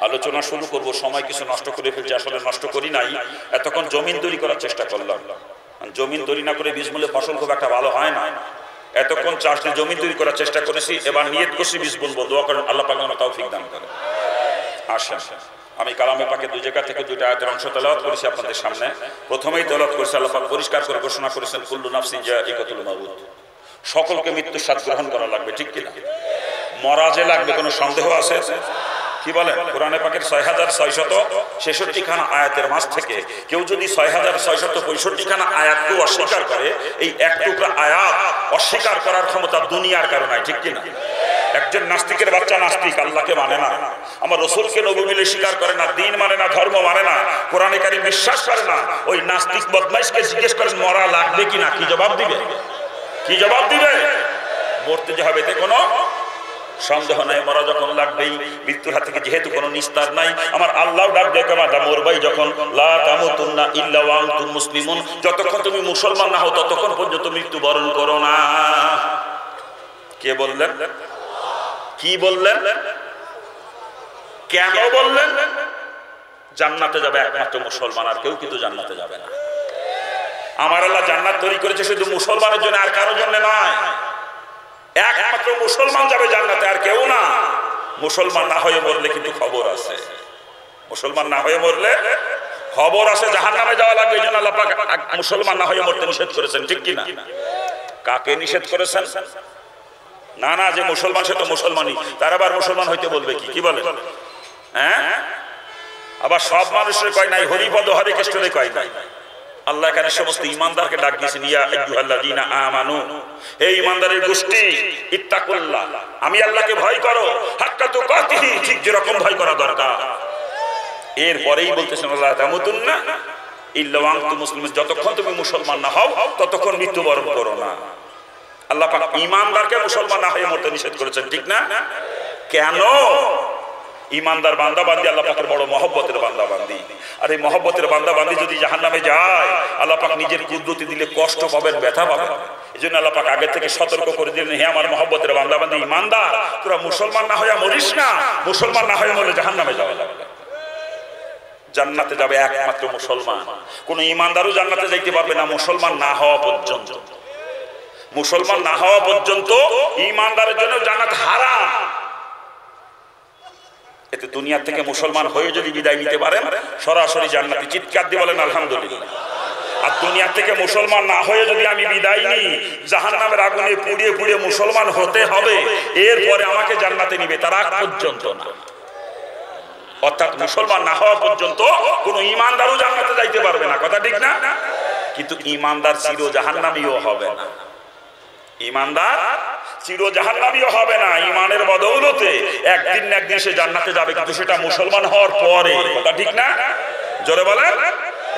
আলোচনা শুরু করব, সময় কিছু নষ্ট করে ফেলছি, আসলে নষ্ট করি নাই। এতক্ষণ জমিন তৈরি করার চেষ্টা করলাম, জমিন তৈরি না করে বীজ মূলে ফসল খুব একটা ভালো হয় না। এতক্ষণ চাষ দিয়ে জমি তৈরি করার চেষ্টা করেছি, এবার নিয়ত করছি বীজ বুনবো। দোয়া করেন আল্লাহ পাক যেন তৌফিক দান করেন। আসেন, আমি কালামে পাকে দুই জায়গা থেকে দুইটা আয়াতের অংশ তেলাওয়াত করেছি আপনাদের সামনে। প্রথমেই তেলাওয়াত করেছি, আল্লাহ পাক পরিষ্কার করে ঘোষণা করেছেন কুল্লু নাফসিন যায়িকাতুল মাউত, সকলকে মৃত্যুর স্বাদ গ্রহণ করা লাগবে, ঠিক কিনা? মরা যে লাগবে কোনো সন্দেহ আছে? কি বলেন? কোরআনে পাকের ৬৬৬৬ খানা আয়াতের মাঝ থেকে কেউ যদি ৬৬৬৫ খানা আয়াতকে অস্বীকার করে, এই এক টুকরা আয়াত অস্বীকার করার ক্ষমতা দুনিয়ার কারণে, ঠিক কিনা? একজন নাস্তিকের বাচ্চা নাস্তিক, আল্লাহকে মানে না, আমার রসুলকে নবী বলে স্বীকার করে না, দিন মানে না, ধর্ম মানে না, কোরআনে কারীম বিশ্বাস করে না, ওই নাস্তিক বদমাইশকে জিজ্ঞেস করেন মরা লাগবে কিনা, কি জবাব দিবে? কি জবাব দিবে? মরতে যে হবে এতে কোনো সন্দেহ নাই। মরা যখন লাগবেই, মৃত্যুর হাত থেকে যেহেতু কোনো নিস্তার নাই, আমার আল্লাহ ডাক দেয় কেমন মরবাই যখন, লা তামুতুন্না ইল্লা ওয়া আনতুম মুসলিমুন, যতক্ষণ তুমি মুসলমান না হও ততক্ষণ পর্যন্ত মৃত্যু বরণ করো না। কে বললেন? কি বললেন? কেন বললেন? জান্নাতে যাবে একমাত্র মুসলমান, আর কেউ কিন্তু জান্নাতে যাবে না। আমার আল্লাহ জান্নাত তৈরি করেছে শুধু মুসলমানের জন্য, আর কারোর জন্য নয়। একমাত্র মুসলমান যাবে জান্নাতে, আর কেউ না। মুসলমান না হয়ে মরলে কিন্তু খবর আছে, মুসলমান না হয়ে মরলে খবর আছে, জাহান্নামে যাওয়া লাগবে। এই জন্য আল্লাহ পাক মুসলমান না হয়ে মরতে নিষেধ করেছেন, ঠিক কিনা? কাকে নিষেধ করেছেন? না না, যে মুসলমান সে তো মুসলমানই, তার আবার মুসলমান হইতে বলবে কি? কি বলে? হ্যাঁ, আবার সব মানুষের কয় নাই, হরিপদ হরে কৃষ্ণরে কয় নাই। আল্লাহ এখানে সমস্ত ঈমানদারকে ডাক দিয়েছেন, ইয়া আইয়ুহাল্লাযীনা আমানু, হে ঈমানদারের গোষ্ঠী, ইত্তাকুল্লাহ, আমি আল্লাহকে ভয় করো, হাক্কা তুকাতিহি, ঠিক যেরকম ভয় করা দরকার। এরপরেই বলতেছেন আল্লাহ তামুতুন্না ইল্লা ওয়া আনতুম মুসলিমুন, যতক্ষণ তুমি মুসলমান না হও ততক্ষণ মৃত্যুবরণ করো না। আল্লাহ পাক ঈমানদারকে মুসলমান না হয়ে মরতে নিষেধ করেছেন, ঠিক না? কেন? ঈমানদার বান্দাবান্দি আল্লাহ পাকের বড় মহব্বতের বান্দাবান্দি, আর এই মহব্বতের বান্দাবান্দি যদি জাহান্নামে যায়, আল্লাহ পাক নিজের কুদরতি দিলে কষ্ট পাবেন, ব্যথা পাবেন। এই জন্য আল্লাহ পাক আগে থেকে সতর্ক করে দিলেন, হে আমার মহব্বতের বান্দাবান্দি ঈমানদার, তোরা মুসলমান না হয়ে মরিস না, মুসলমান না হয়ে মরলে জাহান্নামে যাওয়া লাগবে। জান্নাতে যাবে একমাত্র মুসলমান, কোন ঈমানদারও জান্নাতে যাইতে পারবে না মুসলমান না হওয়া পর্যন্ত। মুসলমান না হওয়া পর্যন্ত ঈমানদারের জন্য জান্নাত হারাম। এতে দুনিয়া থেকে মুসলমান হয়ে যদি বিদায় নিতে পারেন, সরাসরি জান্নাতে, চিৎকার দিয়ে বলেন আলহামদুলিল্লাহ। আর দুনিয়া থেকে মুসলমান না হয়ে যদি আমি বিদায় নিই, জাহান্নামের আগুনে পুড়িয়ে পুড়িয়ে মুসলমান হতে হবে, এরপরে আমাকে জান্নাতে নিবে, তার আগ পর্যন্ত না। অর্থাৎ মুসলমান না হওয়া পর্যন্ত কোন ঈমানদারও জান্নাতে যাইতে পারবে না, কথা ঠিক না? কিন্তু ঈমানদার চির জাহান্নামীও হবে না, ঈমানদার চির জাহান্নামীও হবে না। ঈমানের বদৌলতে একদিন না একদিন সে জান্নাতে যাবে, কিন্তু সেটা মুসলমান হওয়ার পরে, কথা ঠিক না? জোরে বলেন।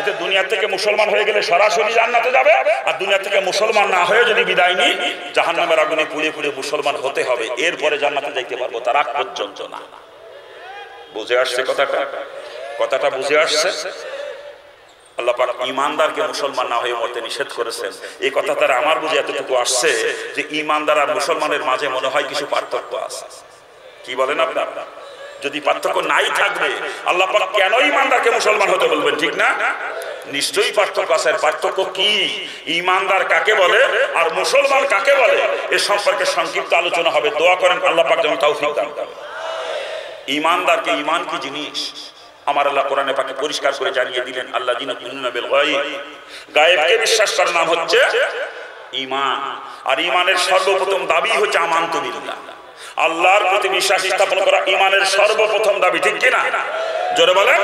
এতে দুনিয়া থেকে মুসলমান হয়ে গেলে সরাসরি জান্নাতে যাবে, আর দুনিয়া থেকে মুসলমান না হয়ে যদি বিদায় নিই, জাহান্নামের আগুনে পুড়ে পুড়ে মুসলমান হতে হবে, এরপরে জান্নাতে যাইতে পারবো, তার আগ পর্যন্ত না। বুঝে আসছে কথাটা? কথাটা বুঝে আসছে? আল্লাহ পাক ঈমানদারকে মুসলমান না হয়ে মরতে নিষেধ করেছেন। এই কথা তারা আমার বুঝে এতটুকু আসছে যে ঈমানদার আর মুসলমানের মাঝে মনে হয় কিছু পার্থক্য আছে। কি বলেন আপনারা? যদি পার্থক্য নাই থাকবে আল্লাহ পাক কেন ঈমানদারকে মুসলমান হতে বলবেন, ঠিক না? নিশ্চয়ই পার্থক্য আছে। পার্থক্য কি? ঈমানদার কাকে বলে আর মুসলমান কাকে বলে, এ সম্পর্কে সংক্ষিপ্ত আলোচনা হবে। দোয়া করেন আল্লাহ পাক যেন তৌফিক দান করেন। ঈমানদারকে, ঈমান কি জিনিস আমার আল্লাহ কোরআনে পাকে পরিষ্কার করে জানিয়ে দিলেন। আল্লাযীনা ইউমিনুনা বিল গায়ব, গায়েবকে বিশ্বাস করার নাম হচ্ছে ঈমান। আর ঈমানের সর্বপ্রথম দাবি হচ্ছে আমানতু বিল্লাহ, আল্লাহর প্রতি বিশ্বাস স্থাপন করা ঈমানের সর্বপ্রথম দাবি, ঠিক কি না? জোরে বলেন।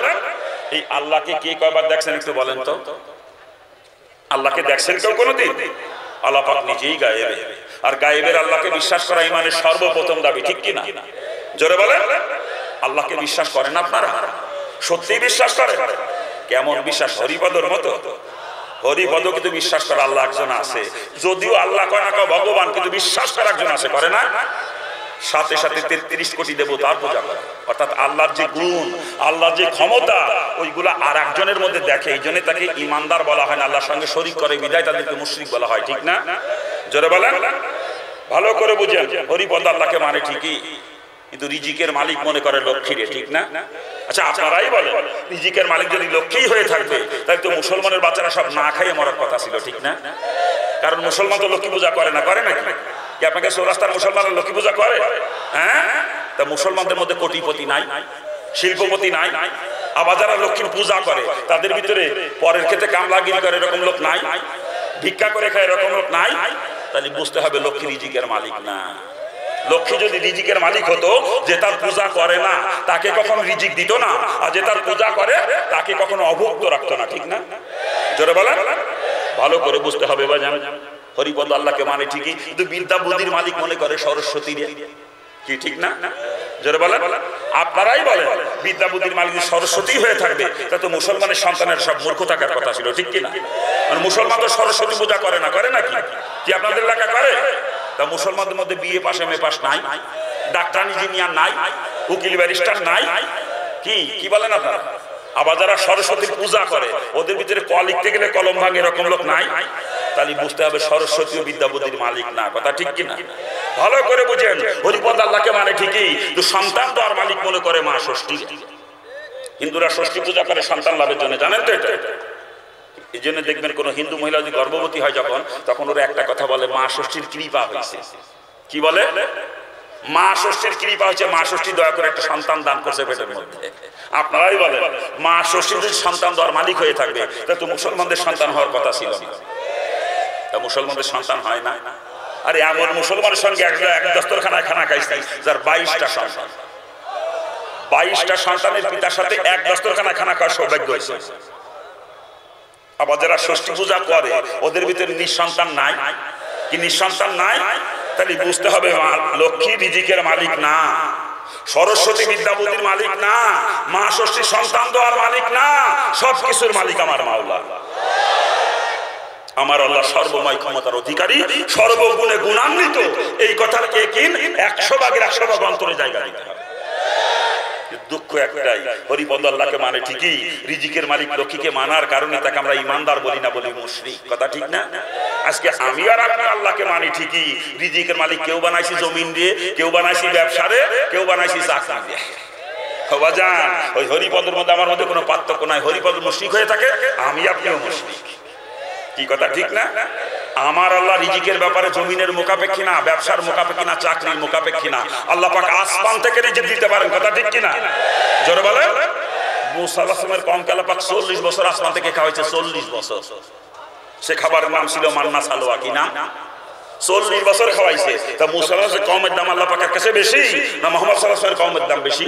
এই আল্লাহকে কে কয়বার দেখছেন একটু বলেন তো? আল্লাহকে দেখছেন কেউ কোনোদিন? আল্লাহ পাক নিজেই গায়েবে, আর গায়েবের আল্লাহকে বিশ্বাস করা ঈমানের সর্বপ্রথম দাবি, ঠিক কি না? জোরে বলেন। আল্লাহকে বিশ্বাস করেন আপনারা? সত্যি বিশ্বাস করেন? কেমন বিশ্বাস? হরিপদর মতো? হরিপদ কিন্তু বিশ্বাস করে আল্লাহ একজন আছে, যদিও আল্লাহ কয় না কয় ভগবান, কিন্তু বিশ্বাস করা একজন আছে, করে না? সাথে সাথে 33 কোটি দেবতার পূজা করে। অর্থাৎ আল্লাহর যে গুণ, আল্লাহর যে ক্ষমতা, ওইগুলা আর একজনের মধ্যে দেখে। এই জন্য তাকে ঈমানদার বলা হয় না, আল্লাহর সঙ্গে শরীক করে বিধায় তাদেরকে মুশরিক বলা হয়, ঠিক না? জোরে বলেন। ভালো করে বুঝেন, হরিপদ আল্লাহকে মানে ঠিকই, কিন্তু রিজিকের মালিক মনে করে লক্ষ্মীরে, ঠিক না? আচ্ছা আপনারাই বলেন, রিজিকের মালিক যদি লক্ষ্মী হয়ে থাকবে তাহলে তো মুসলমানের বাচ্চারা সব না খাইয়ে মরার কথা ছিল, ঠিক না? কারণ মুসলমান তো লক্ষ্মী পূজা করে না, করে নাকি? কি আপনাকে চৌরাস্তার মুসলমানরা লক্ষ্মী পূজা করে? হ্যাঁ, তা মুসলমানদের মধ্যে কোটিপতি নাই, শিল্পপতি নাই, আবার যারা লক্ষ্মীর পূজা করে তাদের ভিতরে পরের ক্ষেত্রে কামলাগিরি করে এরকম লোক নাই, ভিক্ষা করে খায় এরকম লোক নাই। তাহলে বুঝতে হবে লক্ষ্মী রিজিকের মালিক না। লক্ষ্মী যদি রিজিকের মালিক হতো, যে তার পূজা করে না তাকে কখনো রিজিক দিত না, আর যে তার পূজা করে তাকে কখনো অভুক্ত রাখতো না, ঠিক না? জোরে বলেন, ভালো করে বুঝতে হবে বাজান। হরিপদ আল্লাহকে মানে ঠিকই, কিন্তু বিদ্যা বুদ্ধির মালিক মনে করে সরস্বতী, কি ঠিক না? জোরে বলেন, আপনারাই বলেন বিদ্যা বুদ্ধির মালিক সরস্বতী হয়ে থাকবে তা তো মুসলমানের সন্তানের সব মূর্খ থাকার কথা ছিল, ঠিক কিনা? মানে মুসলমান তো সরস্বতী পূজা করে না, করে নাকি? কি আপনাদের এলাকা করে? তা মুসলমানদের মধ্যে BA pass M A pass নাই, ডাক্তার ইঞ্জিনিয়ার নাই, উকিল ব্যারিস্টার নাই, কি বলেন আপনারা? আবার যারা সরস্বতীর পূজা করে ওদের ভিতরে ক লিখতে গেলে কলম ভাঙে এরকম লোক নাই। তাহলে বুঝতে হবে সরস্বতী ও বিদ্যা বুদ্ধির মালিক না, কথা ঠিক কিনা? ভালো করে বুঝেন, হরিপদ আল্লাহকে মানে ঠিকই, তো সন্তান তো আর মালিক মনে করে মা ষষ্ঠী। হিন্দুরা ষষ্ঠী পূজা করে সন্তান লাভের জন্য, জানেন তো এটা? এই জন্য দেখবেন কোন হিন্দু মহিলা যদি গর্ভবতী হয় যখন, তখন ওরা একটা কথা বলে, মা ষষ্ঠীর কৃপা হয়েছে। কি বলে? মা ষষ্ঠীর কৃপা হয়েছে, মা ষষ্ঠী দয়া করে একটা সন্তান দান করছে পেটের মধ্যে। আপনারাই বলেন মা ষষ্ঠী যদি সন্তান দেওয়ার মালিক হয়ে থাকবে তা তো মুসলমানদের সন্তান হওয়ার কথা ছিল না। তা মুসলমানদের সন্তান হয় না। আরে এমন মুসলমানের সঙ্গে এক দস্তরখানায় খানা খাইছে যার 22টা সন্তান, 22টা সন্তানের পিতার সাথে এক দস্তরখানায় খানা খাওয়ার সৌভাগ্য হয়েছে। আবার যারা ষষ্ঠী পূজা করে ওদের ভিতরে নিঃসন্তান নাই, কি নিঃসন্তান নাই? তাহলে বুঝতে হবে লক্ষ্মী রিজিকের মালিক না, সরস্বতী বিদ্যা বুদ্ধির মালিক না, মা ষষ্ঠী সন্তান দেওয়ার মালিক না, সব কিছুর মালিক আমার মাওলা। আমার আল্লাহ সর্বময় ক্ষমতার অধিকারী, সর্বগুণে গুণান্বিত। এই কথার একিন 100 ভাগের 100 ভাগ অন্তরে জায়গা দিতে হবে। দুঃখ একটাই, হরিপদ আল্লাহকে মানে ঠিকই, রিজিকের মালিক লক্ষ্মীকে মানার কারণে তাকে আমরা ইমানদার বলি না, বলি মুশরিক, কথা ঠিক না? আজকে আমি আর আপনি আল্লাহকে মানি ঠিকই, রিজিকের মালিক কেউ বানাইছি জমিন দিয়ে, কেউ বানাইছি ব্যবসারে, কেউ বানাইছি চাকরি দিয়ে। বাজান, ওই হরিপদের মধ্যে আমার মধ্যে কোনো পার্থক্য নাই। হরিপদ মুশরিক হয়ে থাকে, আমি আপনিও মুশরিক, কি কথা ঠিক না? আমার আল্লাহ রিজিকের ব্যাপারে জমিনের মোকাপেক্ষী না, ব্যবসার মোকাপেক্ষী না, চাকরির মোকাপেক্ষী না। আল্লাহ পাক আসমান থেকে রিজিক দিতে পারেন, কথা ঠিক কিনা? জোরে বলেন। মুসা আলাইহিস সালামের কওমকে আল্লাহ পাক 40 বছর আসমান থেকে খাওয়াইছে, 40 বছর। সে খাবারের নাম ছিল মান্না সালোয়া, কি নাম? 40 বছর খাওয়াইছে। তা মুসা আলাইহিস কওমের দাম আল্লাহ পাকের কাছে বেশি না মুহাম্মদ সাল্লাল্লাহু আলাইহি ওয়াসাল্লামের কওমের দাম বেশি?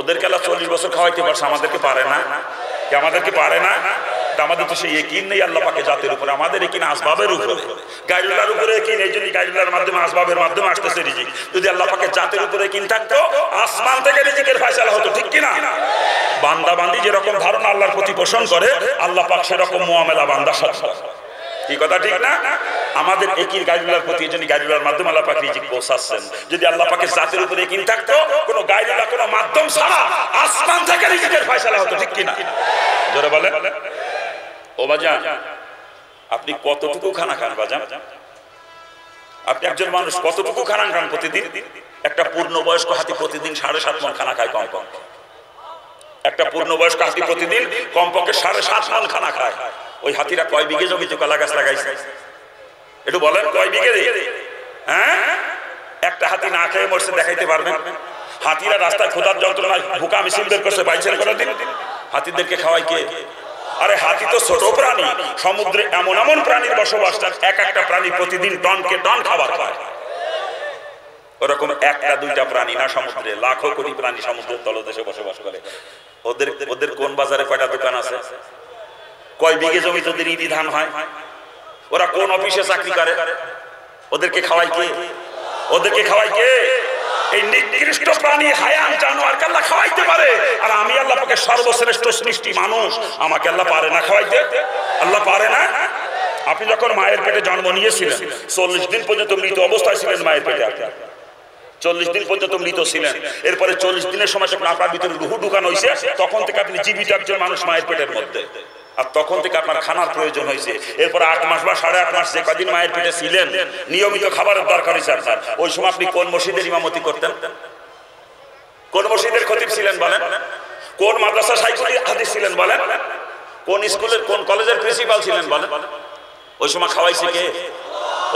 ওদেরকে আল্লাহ 40 বছর খাওয়াইতে পারছে, আমাদেরকে পারে না। কি আমাদেরকে পারে না? আমাদের তো সেই ইকিন নেই আল্লাহ পাকের জাতের উপরে, আমাদের ইকিন আসবাবের উপরে, গায়রুল্লাহর উপরে ইকিন। এই জন্য গায়রুল্লাহর মাধ্যমে, আসবাবের মাধ্যমে আসতেছে রিজিক। যদি আল্লাহ পাকের জাতের উপরে ইকিন থাকতো, আসমান থেকে রিজিকের ফয়সালা হতো, ঠিক কিনা? বান্দা বান্দি যেরকম ধারণা আল্লাহর প্রতি পোষণ করে, আল্লাহ পাক সেরকম মুআমেলা বান্দার সাথে, কি কথা ঠিক না? আমাদের ইকিন গায়রুল্লাহর প্রতি, এই জন্য গায়রুল্লাহর মাধ্যমে আল্লাহ পাক রিজিক পৌঁছাচ্ছেন। যদি আল্লাহ পাকের জাতের উপরে ইকিন থাকতো, কোনো গায়রুল্লাহ, কোনো মাধ্যম ছাড়া আসমান থেকে রিজিকের ফয়সালা হতো, ঠিক কিনা? জোরে বলেন। ও বাজান, আপনি কতটুকু খানা খান বাজান? আপনি একজন মানুষ কতটুকু খানা খান প্রতিদিন? একটা পূর্ণবয়স্ক হাতি প্রতিদিন 7.5 মণ খানা খায় কম। একটা পূর্ণবয়স্ক হাতি প্রতিদিন কমপক্ষে 7.5 মণ খানা খায়। ওই হাতিরা কয় বিঘে জমিতে কলা গাছ লাগাইছে? একটু বলেন, কয় বিঘে? হ্যাঁ, একটা হাতি না খেয়ে মরছে, দেখাইতে পারবেন? হাতিরা রাস্তায় খোদার যন্ত্রণায় ভুকা মিছিল বের করছে, পাইছেন কোনোদিন? হাতিদেরকে খাওয়াই কে? আরে হাতি তো ছোট প্রাণী, সমুদ্রে এমন এমন প্রাণীর বসবাস, এক একটা প্রাণী প্রতিদিন টনকে টন খাবার খায়। ওরকম একটা দুইটা প্রাণী না, সমুদ্রে লাখো কোটি প্রাণী সমুদ্রের তলদেশে বসবাস করে। ওদের কোন বাজারে কয়টা দোকান আছে? কয় বিঘে জমি তোদের ইদি ধান হয়? ওরা কোন অফিসে চাকরি করে? ওদেরকে খাওয়াই কে? ওদেরকে খাওয়াই কে? এই নিকৃষ্ট প্রাণী হায়ান জানোয়ারকে আল্লাহ খাওয়াইতে পারে, আর আমি আল্লাহ পাকে সর্বশ্রেষ্ঠ সৃষ্টি মানুষ, আমাকে আল্লাহ পারে না খাওয়াইতে? আল্লাহ পারে না? আপনি যখন মায়ের পেটে জন্ম নিয়েছিলেন 40 দিন পর্যন্ত মৃত অবস্থায় ছিলেন মায়ের পেটে, আপনি 40 দিন পর্যন্ত মৃত ছিলেন। এরপরে 40 দিনের সময় যখন আপনার ভিতরে রুহু ঢুকানো হয়েছে, তখন থেকে আপনি জীবিত একজন মানুষ মায়ের পেটের মধ্যে। আর তখন থেকে আপনার খানার প্রয়োজন হয়েছে। এরপর 8 মাস বা 8.5 মাস যে কদিন মায়ের পেটে ছিলেন, নিয়মিত খাবারের দরকার হয়েছে আপনার। ওই সময় আপনি কোন মসজিদের ইমামতি করতেন? কোন মসজিদের খতিব ছিলেন বলেন? কোন মাদ্রাসা শাইখুল হাদিস ছিলেন বলেন? কোন স্কুলের কোন কলেজের প্রিন্সিপাল ছিলেন বলেন? ওই সময় খাওয়াইছে কে?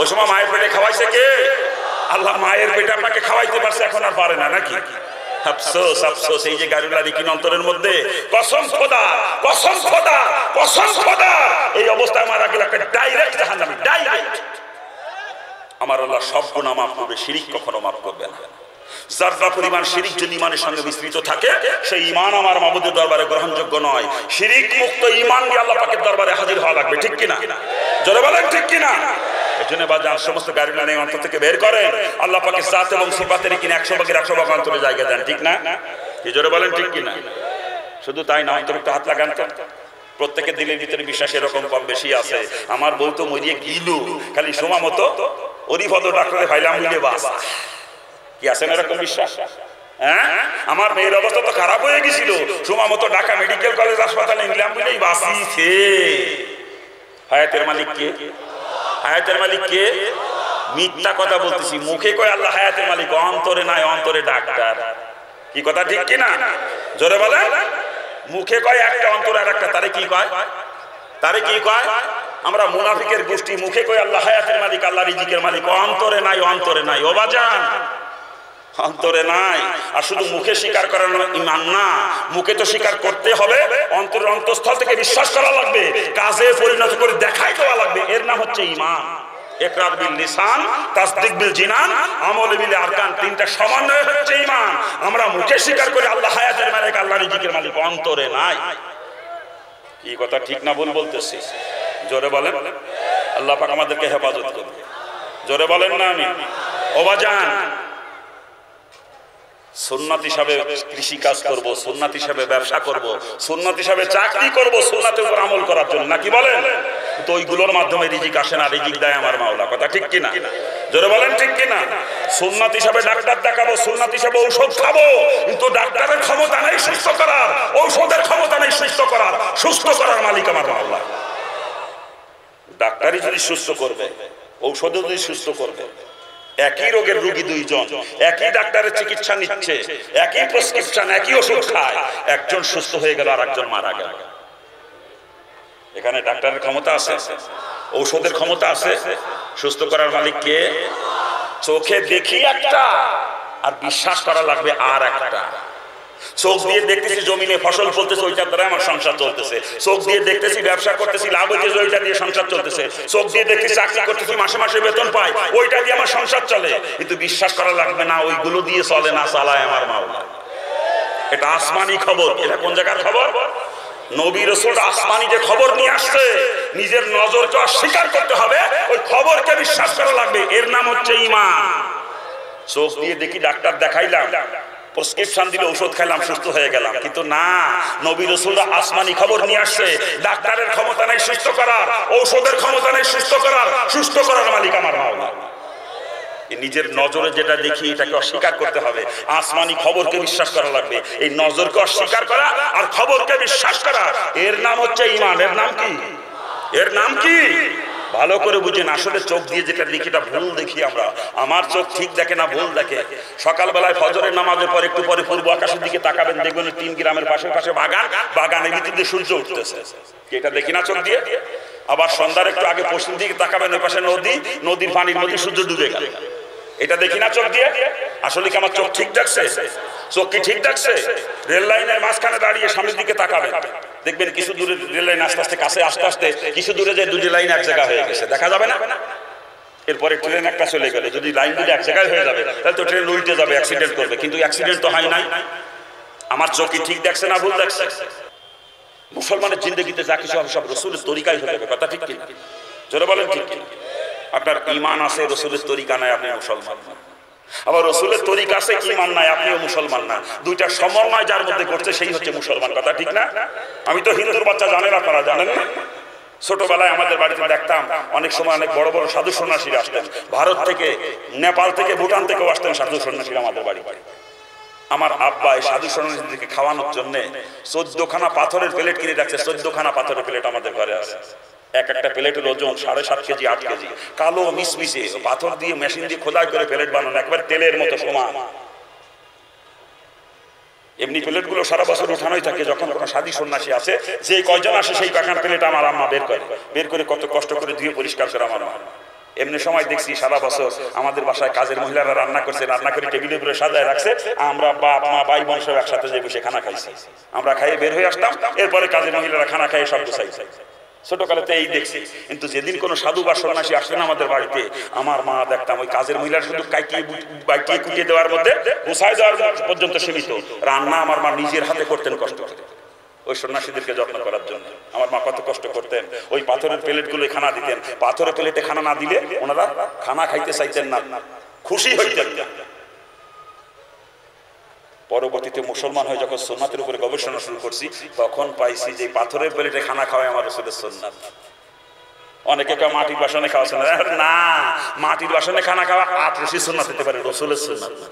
ওই সময় মায়ের পেটে খাওয়াইছে কে? আল্লাহ মায়ের পেটে আপনাকে খাওয়াইতে পারছে, এখন আর পারে না নাকি? আফসোস আফসোস, এই যে গাড়িগুলা দেখি অন্তরের মধ্যে, কসম খোদা কসম খোদা কসম খোদা, এই অবস্থায় মারা গেলে একটা ডাইরেক্ট জাহান্নামী, ডাইরেক্ট। আমার আল্লাহ সব গুনাহ মাফ করবে, শিরিক কখনো মাফ করবে না। যারা পরিমাণ শিরিক যদি ইমানের সঙ্গে মিশ্রিত থাকে, সেই ইমান আমার মাবুদের দরবারে গ্রহণযোগ্য নয়। শিরিক মুক্ত ইমান নিয়ে আল্লাহ পাকের দরবারে হাজির হওয়া লাগবে, ঠিক কিনা? জোরে বলেন ঠিক কিনা? এজন্য বাজার সমস্ত গাড়িগুলো নিয়ে অন্তর থেকে বের করেন, আল্লাহ পাকের জাত এবং সিফাতের কিনা 100% অন্তরে জায়গা দেন, ঠিক না? কি জোরে বলেন ঠিক কিনা? শুধু তাই না, অন্তরে একটু হাত লাগান তো। প্রত্যেকের দিলের ভিতরে বিশ্বাস এরকম কম বেশি আছে। আমার বউ তো মরিয়ে গিলু, খালি সময় মতো অরিফদ ডাক্তারে ভাইলাম মিলে বাস, কি আছেন এরকম বিশ্বাস? হ্যাঁ, আমার মেয়ের অবস্থা তো খারাপ হয়ে গেছিল, সময় মতো ঢাকা মেডিকেল কলেজ হাসপাতালে নিলাম বলেই বাঁচিয়েছে। হায়াতের মালিক কে? হায়াতের মালিক কে? মিথ্যা কথা বলতেছি, মুখে কয় আল্লাহ হায়াতের মালিক, অন্তরে নাই, অন্তরে ডাক্তার। কি কথা ঠিক কিনা? জোরে বলেন। মুখে কয় একটা, অন্তরে আর একটা। তারে কি কয়? তারে কি কয়? আমরা মুনাফিকের গোষ্ঠী, মুখে কয় আল্লাহ হায়াতের মালিক, আল্লাহ রিজিকের মালিক, অন্তরে নাই, অন্তরে নাই। ও বাজান, অন্তরে নাই। আর শুধু মুখে স্বীকার করার ঈমান না, মুখে তো স্বীকার করতে হবে, অন্তরের অন্তঃস্থল থেকে বিশ্বাস করা লাগবে, কাজে পরিণত করে দেখাই দেওয়া লাগবে। এর নাম হচ্ছে ঈমান। ইকরার বিল লিসান, তাসদিক বিল জিনান, আমল বিল আরকান, তিনটা সমন্বয় হচ্ছে ঈমান। আমরা মুখে স্বীকার করে আল্লাহ হায়াতের মালিক, আল্লাহ রিজিকের মালিক, অন্তরে নাই। কি কথা ঠিক না ভুল বলতেছি? জোরে বলেন। আল্লাহ পাক আমাদেরকে হেফাজত করবে। জোরে বলেন না আমি। ও বাজান, সুন্নাত হিসাবে কৃষি কাজ করব, সুন্নাত হিসাবে ব্যবসা করব, সুন্নাত হিসাবে চাকরি করব, সুন্নাতের উপর আমল করার জন্য, নাকি বলেন? তো ওইগুলোর মাধ্যমে রিজিক আসে না, রিজিক দেয় আমার মাওলা। কথা ঠিক কিনা? জোরে বলেন ঠিক কিনা? সুন্নাত হিসাবে ডাক্তার দেখাবো, সুন্নাত হিসাবে ঔষধ খাবো, কিন্তু ডাক্তারের ক্ষমতা নেই সুস্থ করার, ঔষধের ক্ষমতা নেই সুস্থ করার। সুস্থ করার মালিক আমার মাওলা। ডাক্তারই যদি সুস্থ করবে, ঔষধও যদি সুস্থ করবে, একই রোগের রোগী দুইজন, একই ডাক্তারের চিকিৎসা নিচ্ছে, একই প্রেসক্রিপশন, একই ওষুধ খায়, একজন সুস্থ হয়ে গেল আর একজন মারা গেল। এখানে ডাক্তারের ক্ষমতা আছে, ঔষধের ক্ষমতা আছে, সুস্থ করার মালিক কে? চোখে দেখি একটা, আর বিশ্বাস করা লাগবে আর একটা। চোখ দিয়ে দেখতেছি জমিনে ফসল ফলতেছে, ওইটার দ্বারা আমার সংসার চলতেছে। চোখ দিয়ে দেখতেছি ব্যবসা করতেছি, লাভ হইতেছে, ওইটা দিয়ে সংসার চলতেছে। চোখ দিয়ে দেখতেছি চাকরি করতেছি, মাসে মাসে বেতন পাই, ওইটা দিয়ে আমার সংসার চলে। কিন্তু বিশ্বাস করা লাগবে না ওইগুলো দিয়ে চলে না, চালায় আমার মাওলা। এটা আসমানি খবর। এটা কোন জায়গার খবর? নবী রাসূল আসমানি যে খবর নিয়ে আসছে, নিজের নজরকে অস্বীকার করতে হবে, ওই খবরকে বিশ্বাস করা লাগবে। এর নাম হচ্ছে ঈমান। চোখ দিয়ে দেখি ডাক্তার দেখাইলাম, প্রেসক্রিপশন দিলে ঔষধ খাইলাম, সুস্থ হয়ে গেলাম, কিন্তু না, নবী রাসূলরা আসমানি খবর নিয়ে আসছে। ডাক্তারের ক্ষমতা নেই সুস্থ করার, ঔষধের ক্ষমতা নেই সুস্থ করার, সুস্থ করার মালিক আমার মাওলা। নিজের নজরে যেটা দেখি এটাকে অস্বীকার করতে হবে, আসমানি খবরকে বিশ্বাস করা লাগবে। এই নজরকে অস্বীকার করা আর খবরকে বিশ্বাস করা, এর নাম হচ্ছে ঈমান। এর নাম কি? এর নাম কি? ভালো করে বুঝেন। আসলে চোখ দিয়ে যেটা দেখি এটা ভুল দেখি আমরা। আমার চোখ ঠিক দেখে না, ভুল দেখে। সকালবেলায় ফজরের নামাজের পর একটু পরে পূর্ব আকাশের দিকে তাকাবেন, দেখবেন 3 গ্রামের পাশে পাশে বাগান, বাগানের ভিতর দিয়ে সূর্য উঠতেছে, এটা দেখি না চোখ দিয়ে। আবার সন্ধ্যার একটু আগে পশ্চিম দিকে তাকাবেন, ওই পাশে নদী, নদীর পানির মধ্যে সূর্য ডুবে গেল, এটা দেখি না চোখ দিয়ে। আসলে কি আমার চোখ ঠিক দেখছে? চোখ কি ঠিক দেখছে? রেল লাইনের মাঝখানে দাঁড়িয়ে সামনের দিকে তাকাবেন, দেখবেন কিছু দূরে রেল লাইন আস্তে আস্তে কাছে আসতে আসতে কিছু দূরে যে দুটি লাইন এক জায়গা হয়ে গেছে, দেখা যাবে না? এরপরে ট্রেন একটা চলে গেলে যদি লাইন দুটি এক জায়গায় হয়ে যাবে, তাহলে তো ট্রেন উল্টে যাবে, অ্যাক্সিডেন্ট করবে। কিন্তু অ্যাক্সিডেন্ট তো হয় নাই। আমার চোখ কি ঠিক দেখছে না ভুল দেখছে? মুসলমানের জিন্দগিতে যা কিছু হবে সব রাসূলের তরিকায় হয়ে যাবে। কথা ঠিক কিনা? জোরে বলেন ঠিক কিনা? আপনার ঈমান আছে, রাসূলের তরিকা নাই, আপনি মুসলমান না। আবার রাসূলের তরিকা আছে, ঈমান নাই, আপনিও মুসলমান না। দুইটার সমন্বয় যার মধ্যে করছে সেই হচ্ছে মুসলমান। কথা ঠিক না? আমি তো হিন্দুর বাচ্চা, জানেন আপনারা? জানেন না? ছোটবেলায় আমাদের বাড়িতে দেখতাম অনেক সময় অনেক বড় বড় সাধু সন্ন্যাসীরা আসতেন, ভারত থেকে, নেপাল থেকে, ভুটান থেকেও আসতেন সাধু সন্ন্যাসীরা আমাদের বাড়ি। আমার আব্বা এই সাধু সন্ন্যাসীদেরকে খাওয়ানোর জন্য 14খানা পাথরের প্লেট কিনে রাখছে। 14খানা পাথরের প্লেট আমাদের ঘরে আছে। এক একটা প্লেটের ওজন 7.5 কেজি 8 কেজি, কালো মিশমিশে পাথর দিয়ে মেশিন দিয়ে খোদাই করে প্লেট বানানো, একবার তেলের মতো সমান। এমনি প্লেট গুলো সারা বছর উঠানোই থাকে। যখন কোনো সাধু সন্ন্যাসী আছে, যে কয়জন আসে সেই পাখান প্লেট আমার আম্মা বের করে কত কষ্ট করে ধুয়ে পরিষ্কার করে আমার মা। এমনি সময় দেখছি সারা বছর আমাদের বাসায় কাজের মহিলারা রান্না করছে, রান্না করে টেবিলের উপরে সাজায় রাখছে, আমরা বাপ মা ভাই বোন সব একসাথে যে বসে খানা খাইছি। আমরা খাইয়ে বের হয়ে আসতাম, এরপরে কাজের মহিলারা খানা খাইয়ে সব গুছাইছে। ছোটকালেতে এই দেখছি। কিন্তু যেদিন কোনো সাধু বা সন্ন্যাসী আসলেন আমাদের বাড়িতে, আমার মা দেখতাম ওই কাজের মহিলার শুধু বাইকিয়ে কুটিয়ে দেওয়ার মধ্যে, গুছাই দেওয়ার পর্যন্ত সীমিত। রান্না আমার মা নিজের হাতে করতেন কষ্ট করে ওই সন্ন্যাসীদেরকে যত্ন করার জন্য। আমার মা কত কষ্ট করতেন। ওই পাথরের প্লেটগুলো খানা দিতেন। পাথরের প্লেটে খানা না দিলে ওনারা খানা খাইতে চাইতেন না, খুশি হইতেন না। পরবর্তীতে মুসলমান হয়ে যখন সুন্নাতের উপরে গবেষণা শুরু করছি, তখন পাইছি যে পাথরের প্লেটে খানা খাওয়াই আমার রাসূলের সুন্নাত। অনেকে কেউ মাটির বাসনে খাওয়া সুন্নাত না, মাটির বাসনে খানা খাওয়া আতরশি সুন্নাত হতে পারে, রাসূলের সুন্নাত না।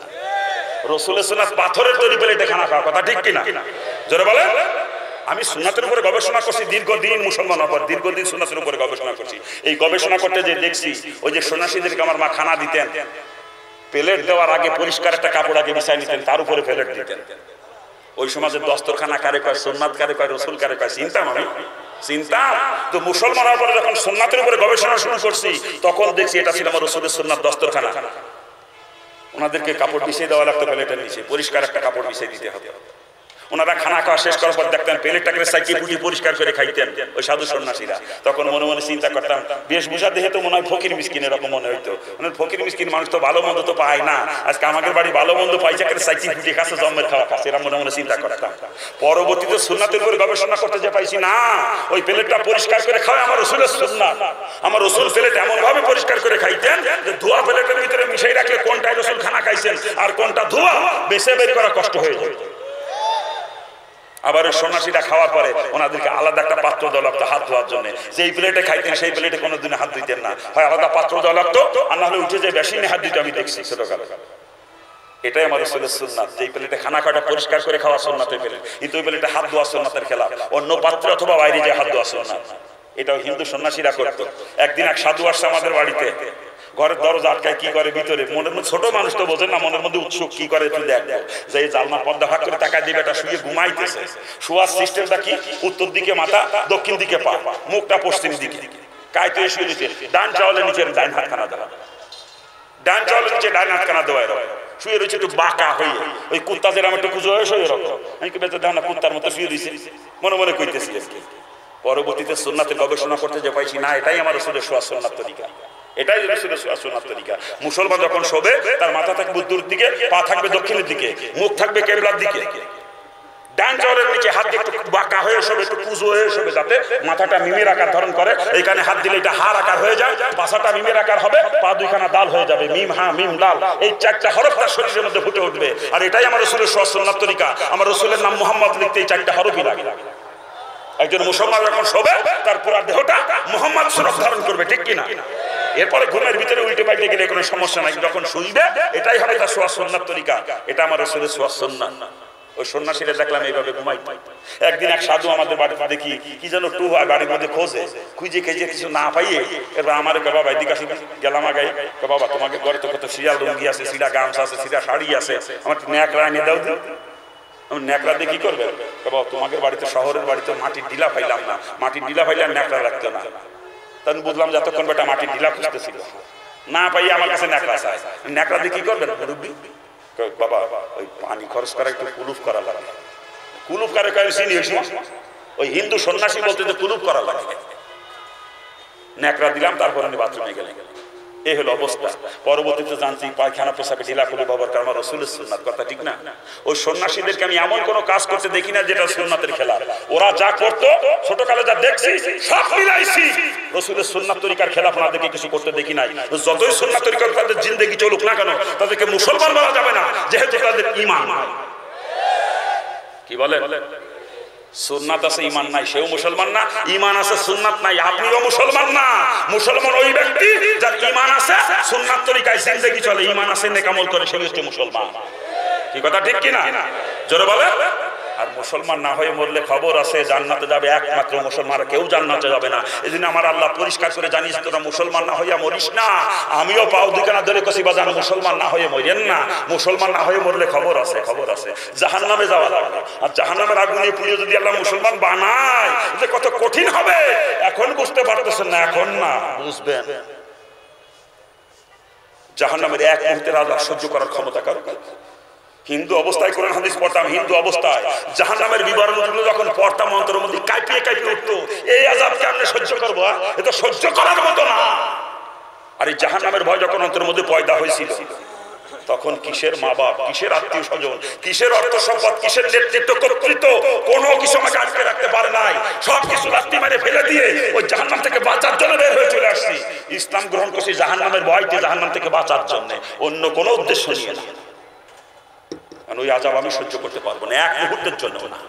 রাসূলের সুন্নাত পাথরের তৈরি প্লেটে খানা খাওয়া, কথা ঠিক কিনা? জোরে বলেন। আমি সুন্নাতের উপরে গবেষণা করছি দীর্ঘদিন, মুসলমান হওয়ার দীর্ঘদিন সুন্নাতের উপরে গবেষণা করছি। এই গবেষণা করতে যে দেখছি, ওই যে সন্ন্যাসীদেরকে আমার মা খানা দিতেন, প্লেট দেওয়ার আগে পরিষ্কার একটা কাপড় আগে বিছাই নিতেন, তার উপরে প্লেট দিতেন। ওই সমাজের দস্তরখানা কারে কয়, সুন্নাত কারে কয়, রসুল কারে কয়, চিন্তাম আমি চিন্তাম। তো মুসলমান হওয়ার পরে যখন সুন্নাতের উপরে গবেষণা শুরু করছি, তখন দেখছি এটা ছিল আমার রসুলের সুন্নাত দস্তরখানা। ওনাদেরকে কাপড় বিছিয়ে দেওয়া লাগতো, প্লেটের নিচে পরিষ্কার একটা কাপড় বিছিয়ে দিতে হবে। ওনারা খানা খাওয়া শেষ করার পর দেখতেন প্লেটটাকে সাইকেল পুটি পরিষ্কার করে খাইতেন ওই সাধু সন্ন্যাসীরা। তখন মনে মনে চিন্তা করতাম, বেশভূষা দেখে তো মনে হয় ফকির মিসকিন এরকম মনে হইতো। ফকির মিসকিন মানুষ তো ভালো মন্দ তো পায় না, আজকে আমাদের বাড়ি ভালো মন্দ পাইছে, সাইকেল পুটি খাচ্ছে, জন্মের খাওয়া খাচ্ছে, এরা মনে মনে চিন্তা করতাম। পরবর্তীতে সুন্নাতের উপরে গবেষণা করতে যে পাইছি, না, ওই প্লেটটা পরিষ্কার করে খাওয়া আমার রসুলের সুন্নাত। আমার রসুল প্লেট এমন ভাবে পরিষ্কার করে খাইতেন যে ধোয়া প্লেটের ভিতরে মিশাই রাখলে কোনটাই রসুল খানা খাইছেন আর কোনটা ধোয়া বেছে বের করা কষ্ট হয়ে যায়। আবার সন্ন্যাসীরা খাওয়ার পরে ওনাদেরকে আলাদা একটা পাত্র দেওয়া লাগতো হাত ধোয়ার জন্য। যেই প্লেটে খাইতেন সেই প্লেটে কোনোদিন হাত দিতেন না, হয় আলাদা পাত্র দেওয়া লাগতো, আর না হলে উঠে যে বেশি হাত দিতে আমি দেখছি ছোটকালে। এটাই আমার রাসূলের সুন্নাত। যেই প্লেটে খানা খাওয়াটা পরিষ্কার করে খাওয়া সুন্নাতের প্লেট, কিন্তু ওই প্লেটে হাত ধোয়া সুন্নাতের খেলাফ। অন্য পাত্রে অথবা বাইরে যে হাত ধোয়া সুন্নাত, এটাও হিন্দু সন্ন্যাসীরা করতো। একদিন এক সাধু আসছে আমাদের বাড়িতে, ঘরের দরজা আটকায়, কি করে ভিতরে, মনের মধ্যে ছোট মানুষ তো বোঝেন না, মনের মধ্যে উৎসুক, কি করে তুই দেখ, যে জালনার পর্দা ভাগ করে টাকা দিবে, এটা শুয়ে ঘুমাইতেছে। শোয়ার সিস্টেমটা কি, উত্তর দিকে মাথা, দক্ষিণ দিকে পা, মুখটা পশ্চিম দিকে, কায়তে শুয়ে নিচে, ডান চাওয়ালের নিচে ডান হাতখানা দেওয়া, ডান চাওয়ালের নিচে ডান হাতখানা দেওয়া, এরকম শুয়ে রয়েছে একটু বাঁকা হয়ে, ওই কুত্তা যেরকম একটু কুজো হয়ে শুয়ে এরকম। আমি কি বেঁচে দেখ না, কুত্তার মতো শুয়ে দিয়েছি, মনে মনে কইতেছি। পরবর্তীতে সুন্নাতে গবেষণা করতে যে পাইছি, না, এটাই আমার রাসূলের শোয়া সুন্নাত তরিকা, এটাই রাসূলের শোয়া সুন্নাত তরিকা। মুসলমান যখন শোবে, তার মাথা থাকবে উত্তর দিকে, পা থাকবে দক্ষিণের দিকে, মুখ থাকবে কিবলার দিকে, ডান চাওয়ালের নিচে হাত দিয়ে একটু বাঁকা হয়ে শোবে, একটু কুজো হয়ে শোবে, যাতে মাথাটা মিমের আকার ধারণ করে। এইখানে হাত দিলে এটা হার আকার হয়ে যায়, পাছাটা মিমের আকার হবে, পা দুইখানা দাল হয়ে যাবে, মিম হা মিম দাল, এই চারটা হরফ তার শরীরের মধ্যে ফুটে উঠবে। আর এটাই আমার রাসূলের শোয়া সুন্নাত তরিকা। আমার রাসূলের নাম মুহাম্মদ লিখতে এই চারটা হরফই লাগে। একজন মুসলমান যখন শোবে, তার পুরো দেহটা মুহাম্মদ সুরত ধারণ করবে, ঠিক কিনা? এরপরে ঘুমের ভিতরে উল্টে পাল্টে গেলে কোনো সমস্যা নাই, যখন শুইবে এটাই হবে তার শোয়া সুন্নাত তরিকা। এটা আমার রাসূলের শোয়া সুন্নাত। ওই সন্ন্যাসীরা দেখলাম এইভাবে ঘুমাই। একদিন এক সাধু আমাদের বাড়িতে দেখি কি যেন টু হয়, বাড়ির মধ্যে খুঁজে কিছু না পাইয়ে, এবার আমার বাবা এদিকে আসি গেলাম আগে, বাবা তোমাকে ঘরে তো কত সিরিয়াল লুঙ্গি আছে, সিরা গামছা আছে, সিরা শাড়ি আছে, আমার ন্যাকড়া এনে দাও। ন্যাকড়া দিয়ে কি করবে? বাবা তোমাকে বাড়িতে, শহরের বাড়িতে মাটির ডিলা পাইলাম না, মাটির ডিলা পাইলে ন্যাকড়া রাখতো না। তখন বুঝলাম যতক্ষণ বেটা মাটির ডিলা খুঁজতেছিল, না পাইয়ে আমার কাছে ন্যাকড়া চায়। ন্যাকড়া দিয়ে কি করবেন মুরব্বী? বাবা ওই পানি খরচ করা একটু কুলুপ করা লাগে। কুলুপ করে চিনি ওই হিন্দু সন্ন্যাসী বলতে যে কুলুপ করা লাগে। ন্যাকড়া দিলাম, তারপর আমি বাথরুমে গেলে। এই হলো অবস্থা। পরবর্তীতে জানছি পায়খানা পেশাবে ঢিলা খুলে ব্যবহার করা আমার রাসূলের সুন্নাত, কথা ঠিক না? ওই সন্ন্যাসীদেরকে আমি এমন কোনো কাজ করতে দেখি না যেটা সুন্নাতের খেলাফ। ওরা যা করতো ছোটকালে যা দেখছি সব মিলাইছি, রাসূলের সুন্নাত তরিকার খেলাফ ওনাদেরকে কিছু করতে দেখি নাই। যতই সুন্নাত তরিকার তাদের জিন্দেগি চলুক না কেন, তাদেরকে মুসলমান বলা যাবে না, যেহেতু তাদের ঈমান নাই। কি বলে? সুন্নাত আছে ঈমান নাই, সেও মুসলমান না। ঈমান আছে সুন্নাত নাই, আপনিও মুসলমান না। মুসলমান ওই ব্যক্তি যার ঈমান আছে, সুন্নাত তরিকায় জিন্দেগি চলে, ঈমান আছে, নেক আমল করে, সে হচ্ছে মুসলমান। কি কথা ঠিক কিনা? জোরে বলে। আর মুসলমান না হয়ে মরলে খবর আছে জান্নাতে যাবে একমাত্র মুসলমান, কেউ জান্নাতে যাবে না। এই জন্য আমার আল্লাহ পরিষ্কার করে জানিস তোরা মুসলমান না হইয়া মরিস না। আমিও পাও দুখানা ধরে কষি বাজান মুসলমান না হয়ে মরেন না। মুসলমান না হয়ে মরলে খবর আছে, খবর আছে জাহান্নামে যাওয়া লাগবে। আর জাহান্নামের আগুনে পুড়িয়ে যদি আল্লাহ মুসলমান বানায় যে কত কঠিন হবে এখন বুঝতে পারতেছেন না, এখন না বুঝবেন। জাহান্নামের এক মুহূর্তের আযাব সহ্য করার ক্ষমতা কারো। হিন্দু অবস্থায় কোরআন হাদিস পড়তাম, হিন্দু অবস্থায় জাহান্নামের বিবরণগুলো যখন পড়তাম অন্তরের মধ্যে কাঁপিয়ে কাঁপিয়ে উঠতো, এই আযাব কেমনে সহ্য করবো? এটা সহ্য করার মতো না। আর এই জাহান্নামের ভয় যখন অন্তরের মধ্যে পয়দা হয়েছিল তখন কিসের মা বাপ, কিসের আত্মীয় স্বজন, কিসের অর্থ সম্পদ, কিসের নেতৃত্ব কর্তৃত্ব, কোনো কিছু আমাকে আটকে রাখতে পারে নাই। সব কিছু লাথি মেরে ফেলে দিয়ে ওই জাহান্নাম থেকে বাঁচার জন্য বের হয়ে চলে আসছি। ইসলাম গ্রহণ করছি জাহান্নামের ভয়তে, জাহান্নাম থেকে বাঁচার জন্য, অন্য কোনো উদ্দেশ্য নিয়ে না। ওই আযাব আমি সহ্য করতে পারবো না এক মুহূর্তের জন্য না।